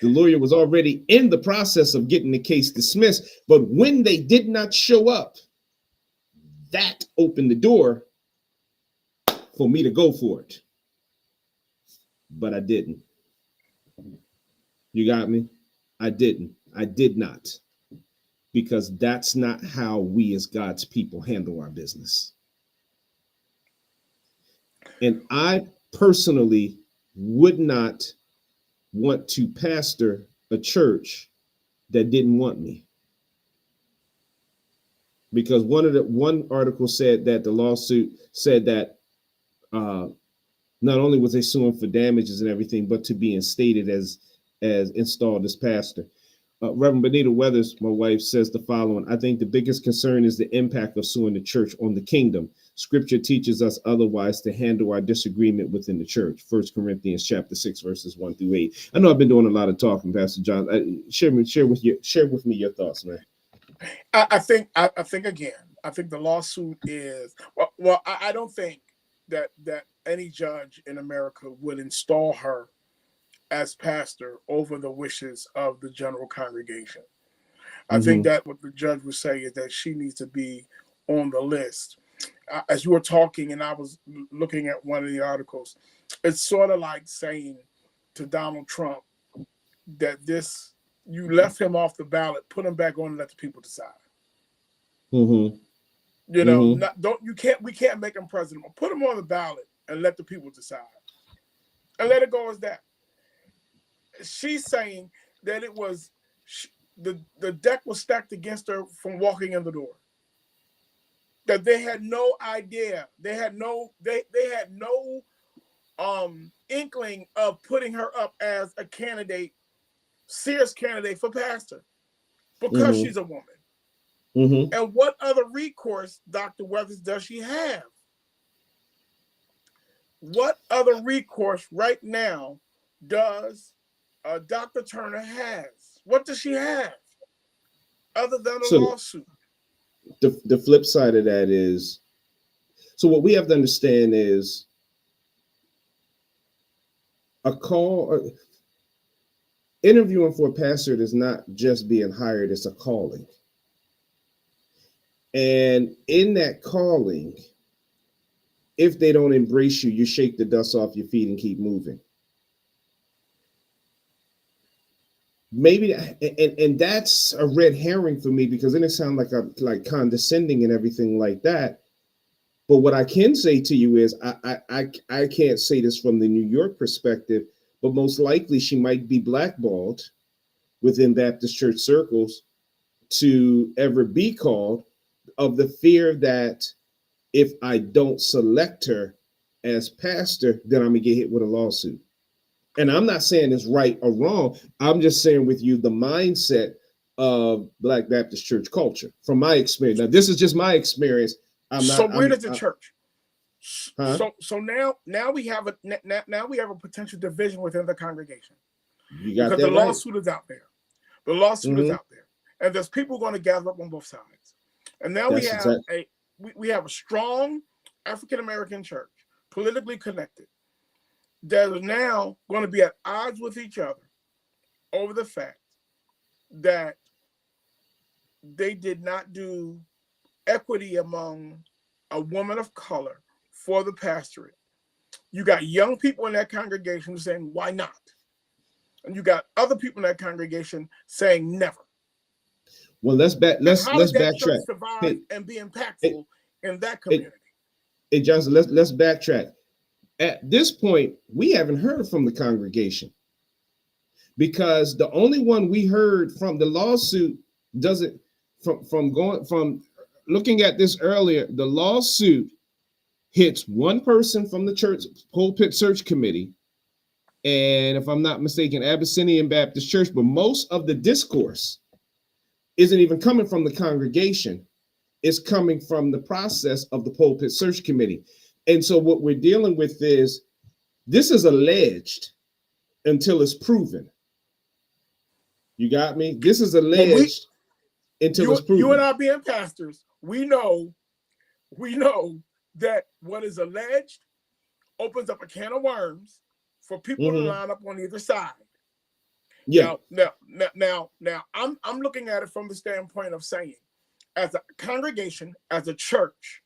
The lawyer was already in the process of getting the case dismissed, but when they did not show up, that opened the door for me to go for it. But I didn't. You got me? I didn't. I did not. Because that's not how we as God's people handle our business. And I personally would not want to pastor a church that didn't want me. Because one article said that the lawsuit said that not only was they suing for damages and everything, but to be instated as installed as pastor. Reverend Benita Weathers, my wife, says the following: I think the biggest concern is the impact of suing the church on the kingdom. Scripture teaches us otherwise to handle our disagreement within the church. 1 Corinthians chapter 6, verses 1-8. I know I've been doing a lot of talking, Pastor John. Share with me your thoughts, man. I think again, I think the lawsuit is well. I don't think that any judge in America would install her as pastor over the wishes of the general congregation. I think that what the judge would say is that she needs to be on the list. As you were talking and I was looking at one of the articles, it's sort of like saying to Donald Trump that you left him off the ballot, put him back on and let the people decide. You know, we can't make him president. Put him on the ballot and let the people decide. And let it go as that. She's saying that it was the deck was stacked against her from walking in the door. That they had no idea. They had no inkling of putting her up as a candidate, serious candidate for pastor, because she's a woman. And what other recourse, Dr. Weathers, does she have? What other recourse right now does Dr. Turner has? What does she have other than a lawsuit? The flip side of that is, so what we have to understand is interviewing for a pastor is not just being hired, it's a calling. And in that calling, if they don't embrace you, you shake the dust off your feet and keep moving. Maybe, and that's a red herring for me, because then it sounds like condescending and everything like that. But what I can say to you is, I can't say this from the New York perspective, but most likely she might be blackballed within Baptist church circles to ever be called, of the fear that if I don't select her as pastor, then I'm gonna get hit with a lawsuit. And I'm not saying it's right or wrong. I'm just saying with you the mindset of Black Baptist church culture from my experience. Now, this is just my experience. Where does the church? Huh? So now we have a potential division within the congregation. You got because that the right. lawsuit is out there. The lawsuit is out there, and there's people going to gather up on both sides. And now we have a strong African American church, politically connected, that are now going to be at odds with each other over the fact that they did not do equity among a woman of color for the pastorate. You got young people in that congregation saying, why not? And you got other people in that congregation saying never. Well, let's backtrack. Church survive and be impactful in that community? Hey, Johnson, let's backtrack. At this point, we haven't heard from the congregation, because the only one we heard from the lawsuit doesn't from looking at this earlier. The lawsuit hits one person from the church pulpit search committee, and if I'm not mistaken, Abyssinian Baptist Church. But most of the discourse isn't even coming from the congregation. It's coming from the process of the pulpit search committee. And so what we're dealing with is, this is alleged until it's proven. You got me? This is alleged until it's proven. You and I being pastors, we know that what is alleged opens up a can of worms for people to Mm-hmm. line up on either side. Yeah. Now, I'm looking at it from the standpoint of saying, as a congregation, as a church,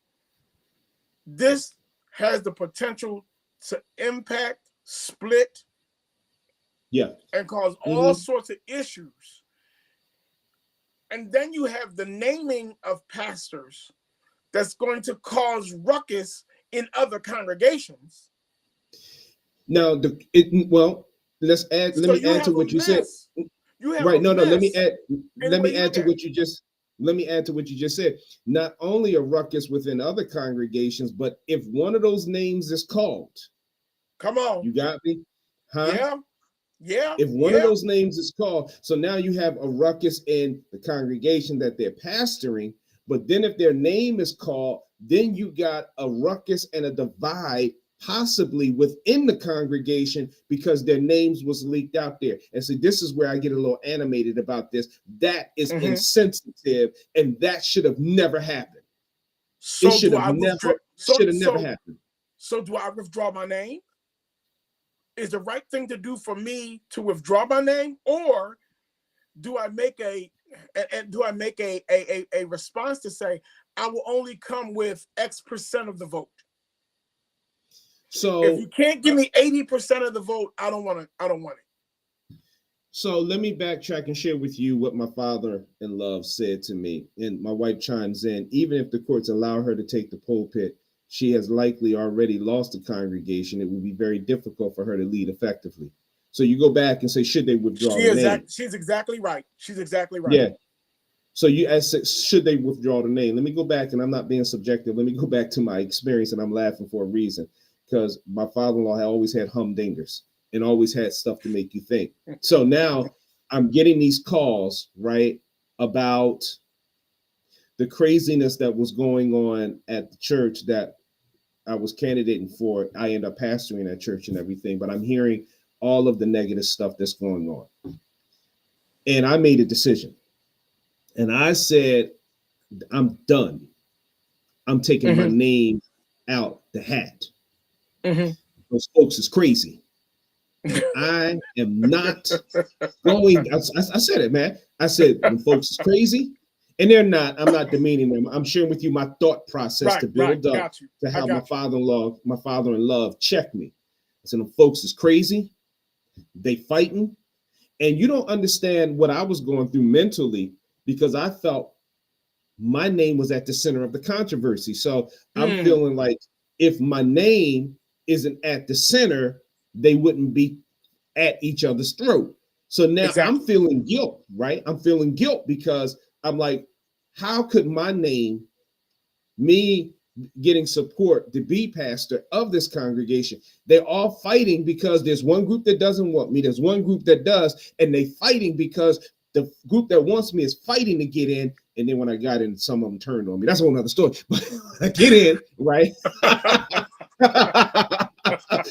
this has the potential to impact, split, Yeah. and cause all Mm-hmm. sorts of issues. And then you have the naming of pastors that's going to cause ruckus in other congregations. Now, well, let's add. Let So me you add to have a what you said. mess. You have Right. a No, no. Let me mess add. any Let way me you add look to at it. what you just. Let me add to what you just said. Not only a ruckus within other congregations, but if one of those names is called, Come on. you got me, huh? Yeah. Yeah. If one of Yeah. those names is called, so now you have a ruckus in the congregation that they're pastoring. But then if their name is called, then you got a ruckus and a divide possibly within the congregation because their names was leaked out there. And so this is where I get a little animated about this. That is Mm-hmm. insensitive, and that should have never happened. It So should do have I withdraw? never should have never happened. So do I withdraw my name? Is the right thing to do for me to withdraw my name, or do I make a response to say I will only come with X% of the vote? So if you can't give me 80% of the vote, I don't want it. So let me backtrack and share with you what my father-in-law said to me. And my wife chimes in, even if the courts allow her to take the pulpit, she has likely already lost the congregation. It would be very difficult for her to lead effectively. So you go back and say, should they withdraw the name? She's exactly right. She's exactly right. Yeah. So you ask, should they withdraw the name? Let me go back, and I'm not being subjective. Let me go back to my experience, and I'm laughing for a reason, because my father-in-law had always had humdingers and always had stuff to make you think. So now I'm getting these calls, right, about the craziness that was going on at the church that I was candidating for. I end up pastoring that church and everything, but I'm hearing all of the negative stuff that's going on. And I made a decision. And I said, I'm done. I'm taking my name out the hat. Those folks is crazy. And I am not going. I said it, man. I said, when folks is crazy, and they're not. I'm not demeaning them. I'm sharing with you my thought process to build up to how my father-in-law checked me. I said, when folks is crazy, they fighting. And you don't understand what I was going through mentally, because I felt my name was at the center of the controversy. So I'm feeling like if my name isn't at the center, they wouldn't be at each other's throat. So now I'm feeling guilt, right? I'm feeling guilt because I'm like, how could my name, me getting support to be pastor of this congregation, they're all fighting because there's one group that doesn't want me, there's one group that does, and they fighting because the group that wants me is fighting to get in. And then when I got in, some of them turned on me. That's a whole nother story. But I get in, right?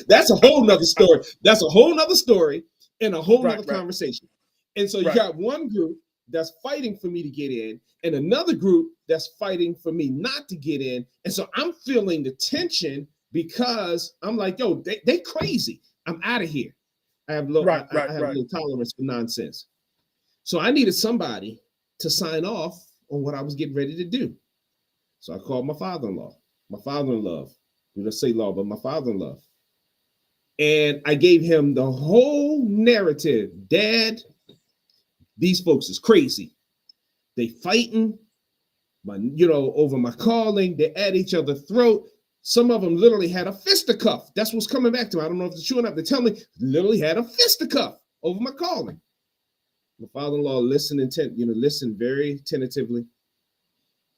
That's a whole nother story. That's a whole nother story and a whole nother conversation. And so you got one group that's fighting for me to get in, and another group that's fighting for me not to get in. And so I'm feeling the tension because I'm like, yo, they crazy. I'm out of here. I have low, I have low tolerance for nonsense. So I needed somebody to sign off on what I was getting ready to do. So I called my father-in-law, let's say law, but my father-in-law. And I gave him the whole narrative. Dad, these folks is crazy. They fighting, over my calling. They at each other's throat. Some of them literally had a fisticuff. That's what's coming back to me. I don't know if it's true enough. They tell me literally had a fisticuff over my calling. My father-in-law listened very tentatively.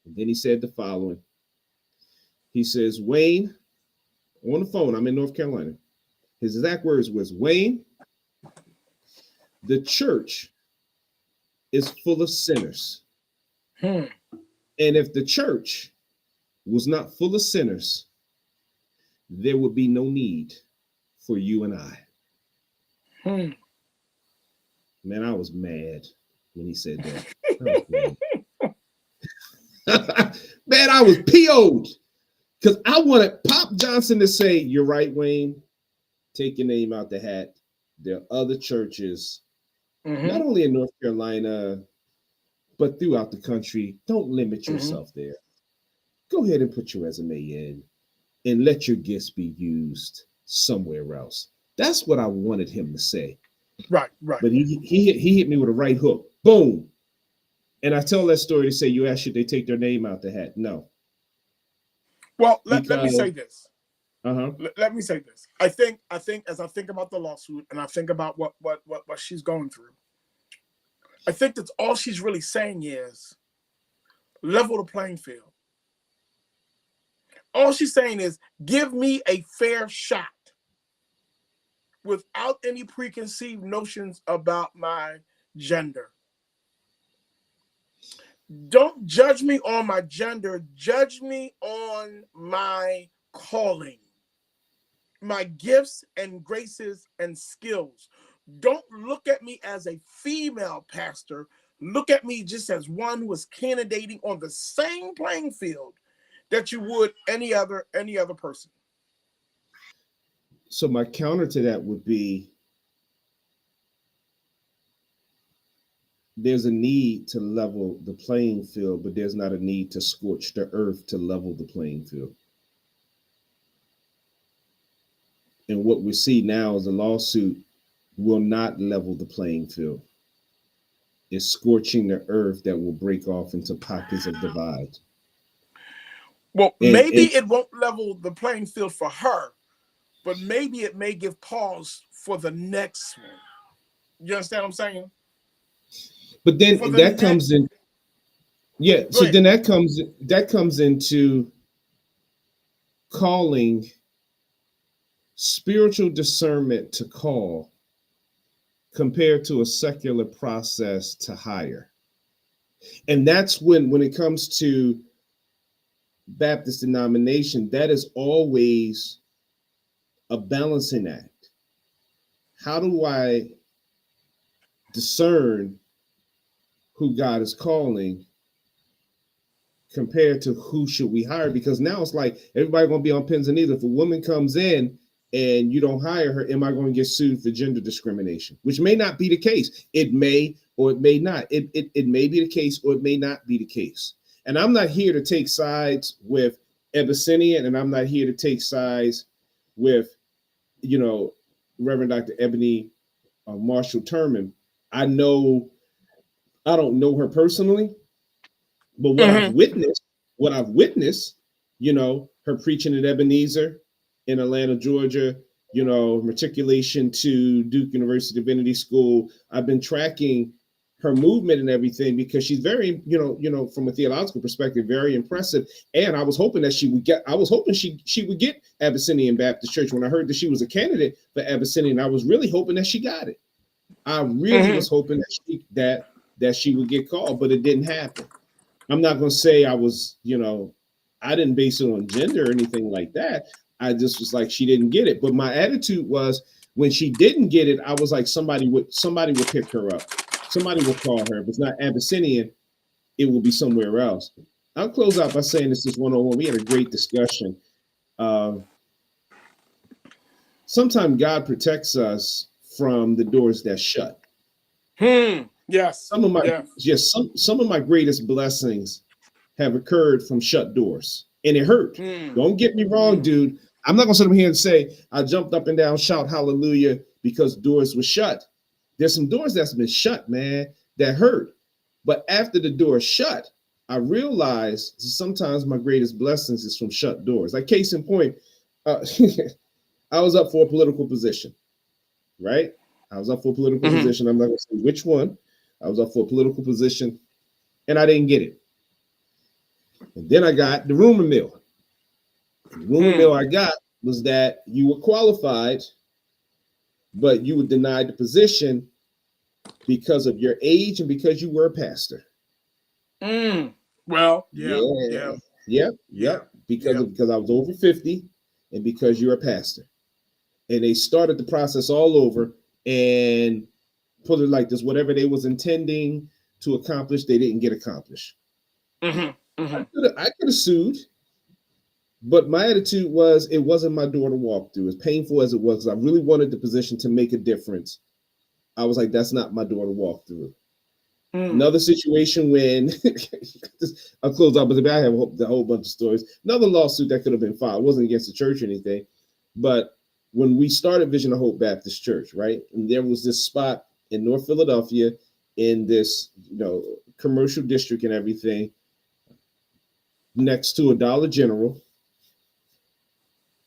And then he said the following. He says, Wayne, on the phone, I'm in North Carolina. His exact words was, Wayne, the church is full of sinners. And if the church was not full of sinners, there would be no need for you and I. Man, I was mad when he said that. Man, I was PO'd Because I wanted Pop Johnson to say, "You're right, Wayne. Take your name out the hat. There are other churches, not Mm-hmm. only in North Carolina, but throughout the country. Don't limit Mm-hmm. yourself there. Go ahead and put your resume in and let your gifts be used somewhere else." That's what I wanted him to say. Right, right. But he hit me with a right hook. Boom. And I tell that story to say, you asked, should they take their name out the hat? No. Well, let me Because say this. uh-huh. Let me say this. I think as I think about the lawsuit and I think about what she's going through, I think that's all she's really saying is level the playing field. All she's saying is give me a fair shot without any preconceived notions about my gender. Don't judge me on my gender, judge me on my calling, my gifts and graces and skills. Don't look at me as a female pastor. Look at me just as one who is candidating on the same playing field that you would any other person. So my counter to that would be there's a need to level the playing field, but there's not a need to scorch the earth to level the playing field. And what we see now is a lawsuit will not level the playing field. It's scorching the earth that will break off into pockets of divide. Well, maybe And it won't level the playing field for her, but maybe it may give pause for the next one. You understand what I'm saying? but then For the that next, comes in, yeah. go So ahead. then that comes into calling spiritual discernment to call compared to a secular process to hire. And that's when it comes to Baptist denomination, that is always a balancing act. How do I discern who God is calling compared to who should we hire? Because now it's like everybody gonna be on pins and needles. If a woman comes in and you don't hire her, am I going to get sued for gender discrimination? Which may not be the case. It may or it may not. It may be the case or it may not be the case. And I'm not here to take sides with Abyssinian, and I'm not here to take sides with, Reverend Dr. Ebony Marshall Turman. I know I don't know her personally, but Mm-hmm. what I've witnessed, her preaching at Ebenezer in Atlanta, Georgia, matriculation to Duke University Divinity School. I've been tracking her movement and everything because she's very, from a theological perspective, very impressive. And I was hoping she would get Abyssinian Baptist Church. When I heard that she was a candidate for Abyssinian, I was really hoping that she got it. I really Mm-hmm. was hoping that she would get called, but it didn't happen. I'm not going to say I didn't base it on gender or anything like that. I just was like, she didn't get it. But my attitude was when she didn't get it, I was like, somebody would pick her up. Somebody will call her. If it's not Abyssinian, it will be somewhere else. I'll close out by saying this is one-on-one. We had a great discussion. Uh, Sometimes God protects us from the doors that shut. Yes. Some of my Yes. Yes, some of my greatest blessings have occurred from shut doors, and it hurt. Hmm. Don't get me wrong, Hmm. dude. I'm not gonna sit up here and say I jumped up and down, shout hallelujah because doors were shut. There's some doors that's been shut, man, that hurt. But after the door shut, I realized sometimes my greatest blessings is from shut doors. Like case in point, uh, I was up for a political position, right? I was up for a political Hmm. position. I'm not gonna say which one. I was up for a political position, and I didn't get it. And then I got the rumor mill. And the rumor mill Hmm. I got was that you were qualified, but you were denied the position because of your age and because you were a pastor. Hmm. Well, yeah, Yeah. yeah, Yep. yeah, Yep. yeah. Because I was over 50 and because you're a pastor. And they started the process all over and put it like this: whatever they was intending to accomplish, they didn't get accomplished. Hmm. Hmm. I could have sued, But my attitude was it wasn't my door to walk through. As painful as it was, I really wanted the position to make a difference. I was like, that's not my door to walk through. Mm. Another situation when I'll close out, but I have a whole bunch of stories. Another lawsuit that could have been filed. It wasn't against the church or anything, but when we started Vision of Hope Baptist Church, right, and there was this spot in North Philadelphia in this commercial district and everything next to a Dollar General.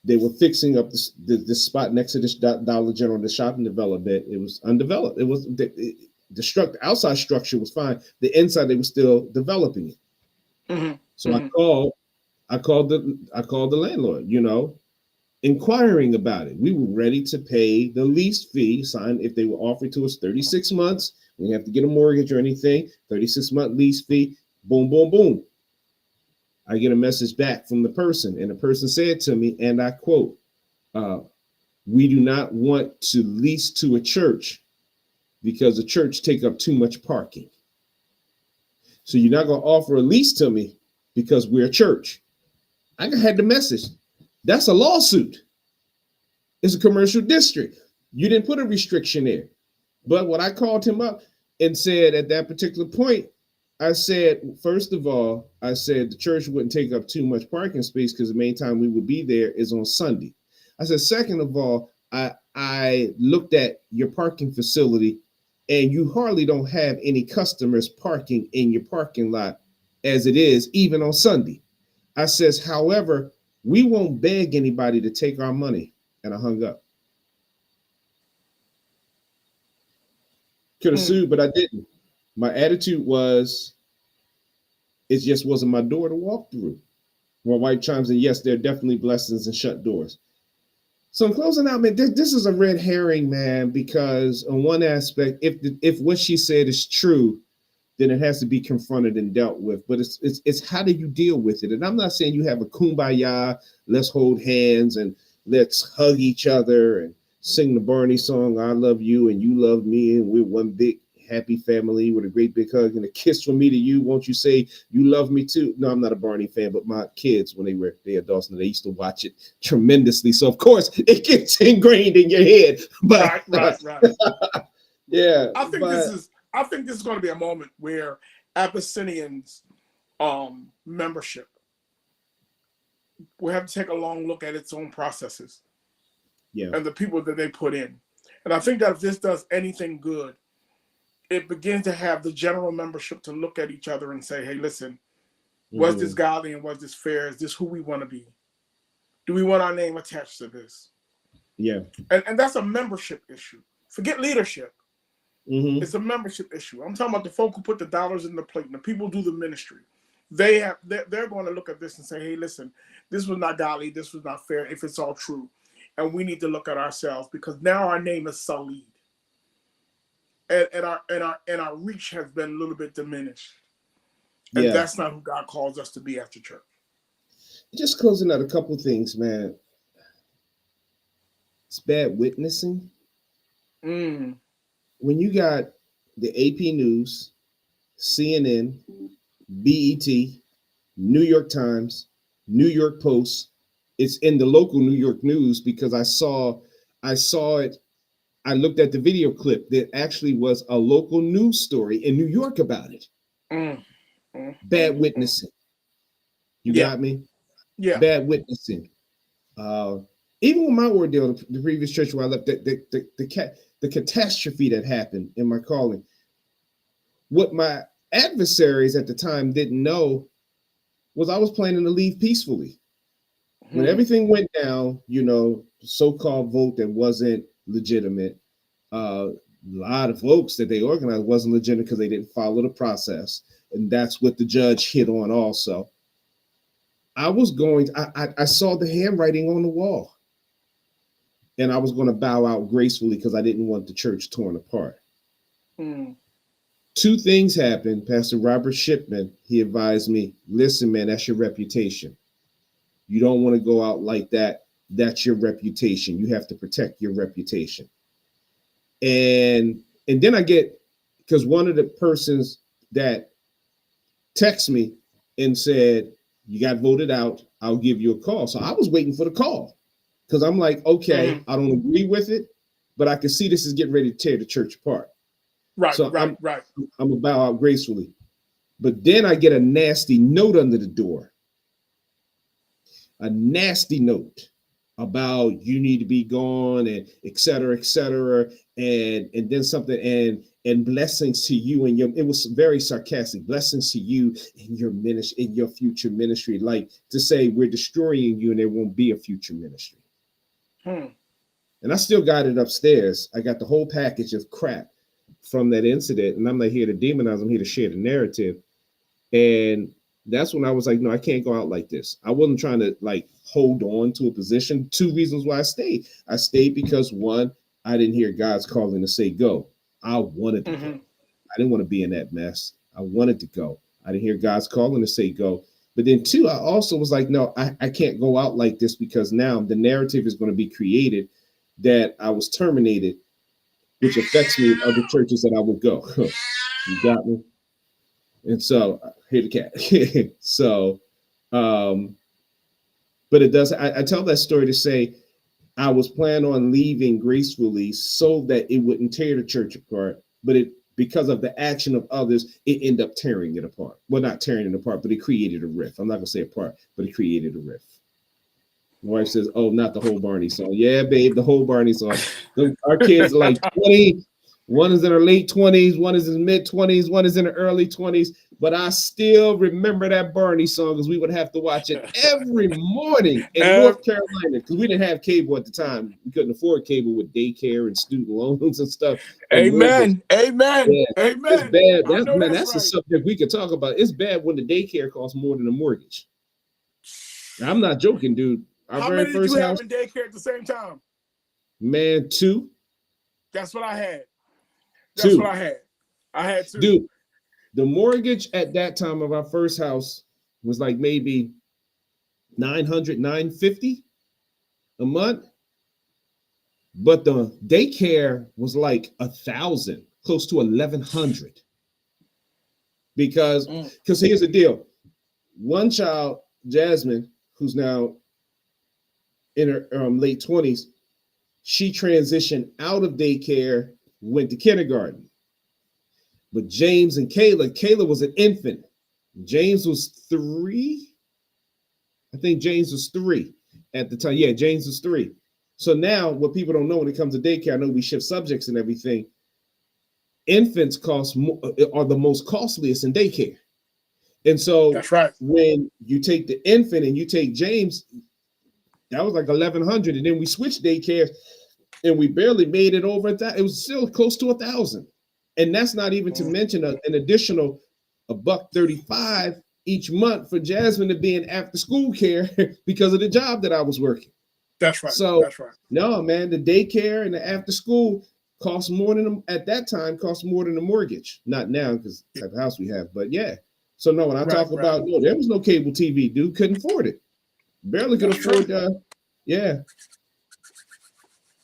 They were fixing up the spot next to this Dollar General, the shopping development. It was undeveloped. It was the outside structure was fine. The inside they were still developing it. Mm-hmm. So Mm-hmm. I called the landlord, inquiring about it. We were ready to pay the lease fee, signed if they were offering to us 36 months. We didn't have to get a mortgage or anything. 36-month lease fee. Boom, boom, boom. I get a message back from the person, and the person said to me, and I quote, we do not want to lease to a church because the church take up too much parking. So you're not going to offer a lease to me because we're a church. I had the message. That's a lawsuit. It's a commercial district. You didn't put a restriction there. But when I called him up and said at that particular point, I said, first of all, I said the church wouldn't take up too much parking space because the main time we would be there is on Sunday. I said, second of all, I looked at your parking facility and you hardly don't have any customers parking in your parking lot as it is, even on Sunday. I says, however, we won't beg anybody to take our money. And I hung up. Could have sued, but I didn't. My attitude was, it just wasn't my door to walk through. My wife chimes in, yes, there are definitely blessings and shut doors. So I'm closing out, man. This is a red herring, man, because on one aspect, if what she said is true, then it has to be confronted and dealt with. But it's how do you deal with it? And I'm not saying you have a kumbaya, let's hold hands and let's hug each other and sing the Barney song, I love you and you love me, and we're one big happy family with a great big hug and a kiss from me to you. Won't you say you love me too? No, I'm not a Barney fan, but my kids, when they adults, they used to watch it tremendously. So of course it gets ingrained in your head. But Right. Yeah, I think this is going to be a moment where Abyssinians membership will have to take a long look at its own processes, yeah, and the people that they put in. And I think that if this does anything good, it begins to have the general membership to look at each other and say, hey, listen, was this godly and was this fair? Is this who we want to be? Do we want our name attached to this? Yeah. And that's a membership issue. Forget leadership. Mm-hmm. It's a membership issue. I'm talking about the folk who put the dollars in the plate and the people who do the ministry. They're going to look at this and say, hey, listen, this was not godly. This was not fair if it's all true. And we need to look at ourselves because now our name is sullied. And our reach has been a little bit diminished. And Yeah. that's not who God calls us to be after church. Just closing out a couple things, man. It's bad witnessing. Mm. When you got the AP News, CNN, BET, New York Times, New York Post, it's in the local New York news because I saw it. I looked at the video clip. There actually was a local news story in New York about it. Bad witnessing. You got me? Yeah. Bad witnessing. Even with my ordeal, the previous church where I left, the catastrophe that happened in my calling, what my adversaries at the time didn't know was I was planning to leave peacefully. When everything went down, so-called vote that wasn't legitimate, a lot of folks that they organized wasn't legitimate because they didn't follow the process. And that's what the judge hit on also. I saw the handwriting on the wall. And I was going to bow out gracefully because I didn't want the church torn apart. Two things happened. Pastor Robert Shipman, he advised me, listen, man, that's your reputation. You don't want to go out like that. That's your reputation. You have to protect your reputation. And then I get, because one of the persons that texted me and said, you got voted out. I'll give you a call. So I was waiting for the call because I'm like, okay, I don't agree with it, but I can see this is getting ready to tear the church apart. Right, So right. I'm gonna bow out gracefully. But then I get a nasty note under the door, a nasty note about you need to be gone and et cetera, and then something and blessings to you and your. It was very sarcastic. Blessings to you in your ministry, in your future ministry, like to say we're destroying you and there won't be a future ministry. And I still got it upstairs. I got the whole package of crap from that incident, and I'm not here to demonize. I'm here to share the narrative. And that's when I was like, no, I can't go out like this. I wasn't trying to like hold on to a position. Two reasons why I stayed. I stayed because one, I didn't hear God's calling to say go. I wanted to go. I didn't want to be in that mess. I wanted to go. I didn't hear God's calling to say go. But then two, I also was like, no, I can't go out like this because now the narrative is going to be created that I was terminated, which affects me in other churches that I would go. You got me? And so I hear the cat. So, but it does. I tell that story to say I was planning on leaving gracefully so that it wouldn't tear the church apart. But it, because of the action of others, it ended up tearing it apart. Well, not tearing it apart, but it created a rift. I'm not gonna say apart, but it created a rift. My wife says, "Oh, not the whole Barney song." Yeah, babe, the whole Barney song. Our kids are like 20. One is in her late 20s, one is in mid 20s, one is in the early 20s. But I still remember that Barney song because we would have to watch it every morning in North Carolina because we didn't have cable at the time. We couldn't afford cable with daycare and student loans and stuff. And amen. Yeah, Amen. it's bad. That's right. a subject we could talk about. It's bad when the daycare costs more than the mortgage. I'm not joking, dude. How many did you have in daycare at the same time? Man, 2. That's what I had. That's what I had. I had 2. Dude, the mortgage at that time of our first house was like maybe $900, $950 a month. But the daycare was like $1,000, close to $1,100. Because here's the deal. One child, Jasmine, who's now in her late 20s, she transitioned out of daycare, went to kindergarten. But James and Kayla was an infant. James was 3. I think James was 3 at the time. Yeah, James was 3. So now what people don't know when it comes to daycare, I know we shift subjects and everything. Infants are the most costliest in daycare. And so that's right. When you take the infant and you take James, that was like $1,100. And then we switched daycare and we barely made it over that. It was still close to $1,000. And that's not even to mention an additional $135 each month for Jasmine to be in after school care because of the job that I was working. That's right. So that's right. No, man, the daycare and the after school cost more than at that time cost more than the mortgage. Not now because the type of house we have, but yeah. So no, when I talk about no, there was no cable TV, dude, couldn't afford it. Barely could afford yeah.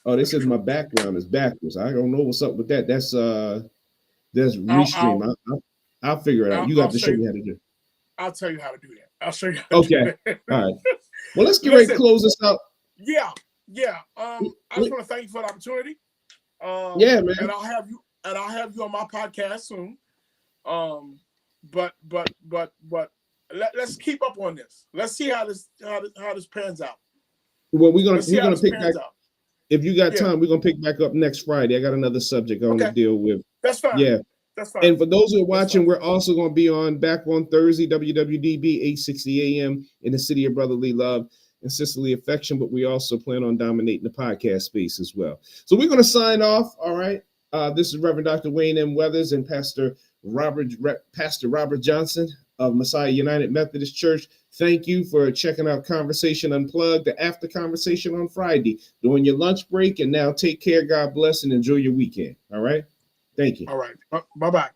Oh, they said my background is backwards. I don't know what's up with that. That's Restream. I'll figure it out. You got to show me how to do it. I'll tell you how to do that. I'll show you how to do that. All right. Well, let's get ready to close this out. Yeah. I just want to thank you for the opportunity. Yeah, man. And I'll have you on my podcast soon. But let's keep up on this. Let's see how this pans out. Well, we're gonna pick back up. If you got time, we're gonna pick back up next Friday. I got another subject I want to deal with. That's fine. Yeah. That's fine. And for those who are watching, we're also going to be back on Thursday, WWDB, 8:60 a.m. in the city of brotherly love and sisterly affection. But we also plan on dominating the podcast space as well. So we're going to sign off. All right. This is Reverend Dr. Wayne M. Weathers and Pastor Robert Johnson of Messiah United Methodist Church. Thank you for checking out Conversation Unplugged, the after conversation on Friday during your lunch break. And now take care. God bless and enjoy your weekend. All right. Thank you. All right. Bye-bye.